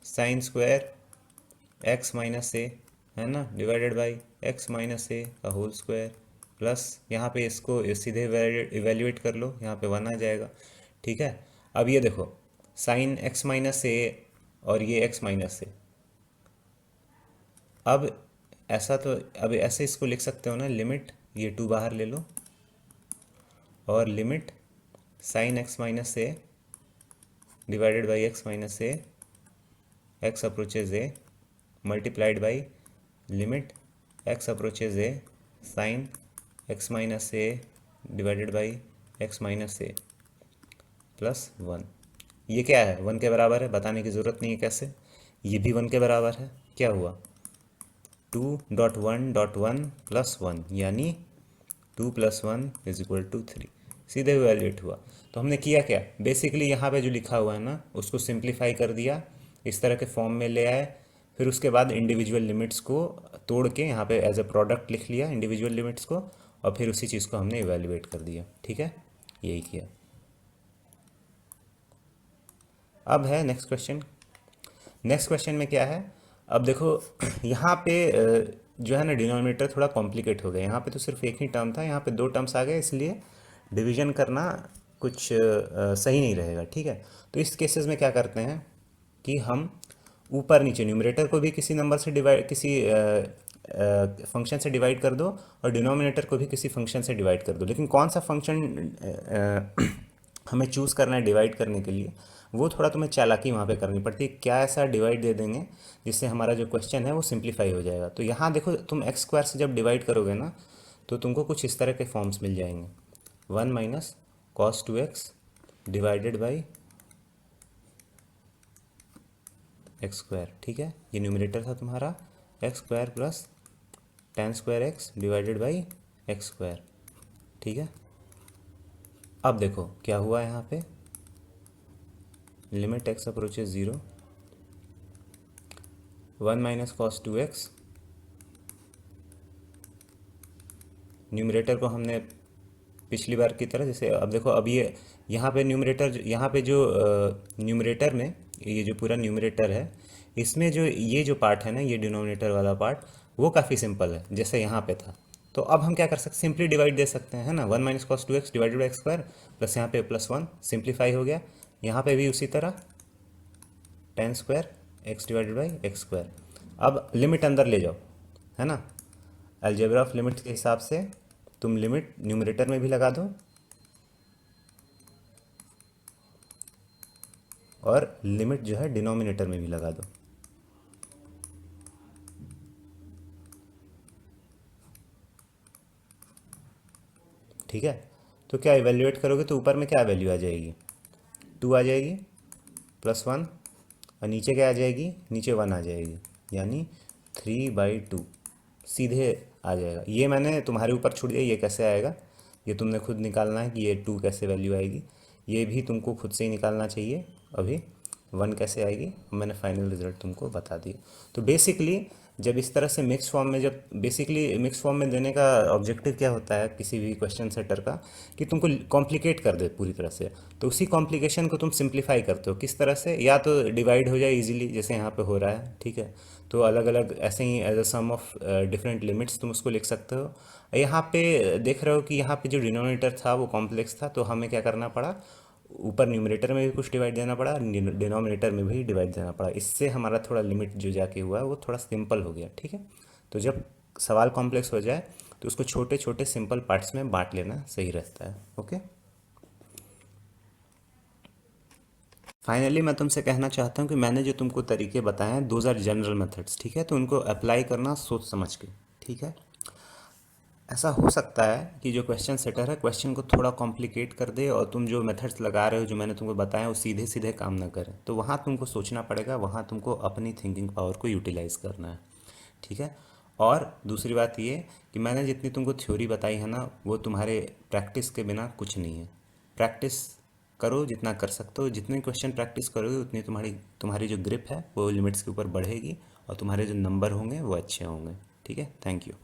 sine square X minus A, है ना, divided by X minus A का होल स्क्वायर, प्लस यहाँ पे इसको सीधे इवेल्युएट कर लो, यहाँ पे वन आ जाएगा, ठीक है। अब ये देखो साइन एक्स माइनस ए और ये एक्स माइनस ए, अब ऐसा तो अब ऐसे इसको लिख सकते हो ना, लिमिट ये टू बाहर ले लो और limit sine X minus A divided by X minus A X approaches A multiplied by limit x approaches a sine x minus A divided by x minus A plus 1। ये क्या है, 1 के बराबर है, बताने की ज़रूरत नहीं है कैसे। ये भी 1 के बराबर है, क्या हुआ 2.1.1 प्लस 1 यानी 2 + 1 = 3, सीधे इवैल्यूएट हुआ। तो हमने किया क्या, बेसिकली यहाँ पे जो लिखा हुआ है ना उसको सिंप्लीफाई कर दिया, इस तरह के फॉर्म में ले आए, फिर उसके बाद इंडिविजुअल लिमिट्स को तोड़ के यहाँ पे एज ए प्रोडक्ट लिख लिया इंडिविजुअल लिमिट्स को, और फिर उसी चीज़ को हमने इवैल्यूएट कर दिया। ठीक है, यही किया। अब है नेक्स्ट क्वेश्चन। नेक्स्ट क्वेश्चन में क्या है, अब देखो यहाँ पे जो है ना डिनोमिनेटर थोड़ा कॉम्प्लिकेट हो गया। यहाँ पे तो सिर्फ एक ही टर्म था, यहाँ पे 2 टर्म्स आ गए, इसलिए डिवीजन करना कुछ सही नहीं रहेगा। ठीक है, तो इस केसेस में क्या करते हैं कि हम ऊपर नीचे न्यूमरेटर को भी किसी नंबर से डिवाइड, किसी फंक्शन से डिवाइड कर दो, और डिनोमिनेटर को भी किसी फंक्शन से डिवाइड कर दो। लेकिन कौन सा फंक्शन हमें चूज़ करना है डिवाइड करने के लिए, वो थोड़ा तुम्हें चालाकी वहाँ पे करनी पड़ती है। क्या ऐसा डिवाइड दे देंगे जिससे हमारा जो क्वेश्चन है वो सिंप्लीफाई हो जाएगा। तो यहाँ देखो, तुम एक्स स्क्वायर से जब डिवाइड करोगे ना तो तुमको कुछ इस तरह के फॉर्म्स मिल जाएंगे, 1 minus cos 2x divided by x square. ठीक है, ये न्यूमरेटर था तुम्हारा, x square plus tan square X divided by x square. ठीक है, अब देखो क्या हुआ यहाँ पे, limit x approaches 0, 1 minus cos 2x, numerator को हमने पिछली बार की तरह जैसे, अब देखो अब ये यहाँ पे न्यूमरेटर, यहाँ पे जो न्यूमरेटर में ये जो पूरा न्यूमरेटर है, इसमें जो ये जो पार्ट है ना, ये डिनोमिनेटर वाला पार्ट, वो काफ़ी सिंपल है जैसे यहाँ पे था। तो अब हम क्या कर सकते हैं, सिंपली डिवाइड दे सकते हैं, है ना, 1 minus cos 2x divided by x square, plus यहाँ पे +1 सिंप्लीफाई हो गया। यहाँ पे भी उसी तरह tan square x divided by x square. अब लिमिट अंदर ले जाओ, है ना, अलजेब्रा ऑफ लिमिट के हिसाब से तुम लिमिट न्यूमरेटर में भी लगा दो और लिमिट जो है डिनोमिनेटर में भी लगा दो। ठीक है, तो क्या इवेल्युएट करोगे तो ऊपर में क्या वैल्यू आ जाएगी, 2 आ जाएगी +1, और नीचे क्या आ जाएगी, नीचे 1 आ जाएगी, यानी 3/2 सीधे आ जाएगा। ये मैंने तुम्हारे ऊपर छोड़ दिया, ये कैसे आएगा ये तुमने खुद निकालना है कि ये 2 कैसे वैल्यू आएगी, ये भी तुमको खुद से ही निकालना चाहिए। अभी 1 कैसे आएगी, मैंने फाइनल रिजल्ट तुमको बता दिया। तो बेसिकली जब इस तरह से मिक्स फॉर्म में, जब बेसिकली मिक्स फॉर्म में देने का ऑब्जेक्टिव क्या होता है किसी भी क्वेश्चन सेटर का, कि तुमको कॉम्प्लिकेट कर दे पूरी तरह से। तो उसी कॉम्प्लिकेशन को तुम सिंप्लीफाई करते हो किस तरह से, या तो डिवाइड हो जाए इजीली जैसे यहाँ पे हो रहा है। ठीक है, तो अलग अलग ऐसे ही as a sum of different limits तुम उसको लिख सकते हो। यहाँ पे देख रहे हो कि यहाँ पे जो डिनोमिनेटर था वो कॉम्प्लेक्स था, तो हमें क्या करना पड़ा, ऊपर न्यूमरेटर में भी कुछ डिवाइड देना पड़ा, डिनोमिनेटर में भी डिवाइड देना पड़ा। इससे हमारा थोड़ा लिमिट जो जाके हुआ है वो थोड़ा सिंपल हो गया। ठीक है, तो जब सवाल कॉम्प्लेक्स हो जाए तो उसको छोटे छोटे सिंपल पार्ट्स में बांट लेना सही रहता है। ओके, फाइनली मैं तुमसे कहना चाहता हूँ कि मैंने जो तुमको तरीके बताए हैं दोज आर जनरल मेथड्स। ठीक है, तो उनको अप्लाई करना सोच समझ के। ठीक है, ऐसा हो सकता है कि जो क्वेश्चन सेटर है क्वेश्चन को थोड़ा कॉम्प्लिकेट कर दे, और तुम जो मेथड्स लगा रहे हो जो मैंने तुमको बताया वो सीधे सीधे काम ना करें, तो वहाँ तुमको सोचना पड़ेगा, वहाँ तुमको अपनी थिंकिंग पावर को यूटिलाइज करना है। ठीक है, और दूसरी बात ये कि मैंने जितनी तुमको थ्योरी बताई है ना, वो तुम्हारे प्रैक्टिस के बिना कुछ नहीं है। प्रैक्टिस करो जितना कर सकते हो, जितने क्वेश्चन प्रैक्टिस करोगे उतनी तुम्हारी तुम्हारी जो ग्रिप है वो लिमिट्स के ऊपर बढ़ेगी, और तुम्हारे जो नंबर होंगे वो अच्छे होंगे। ठीक है, थैंक यू।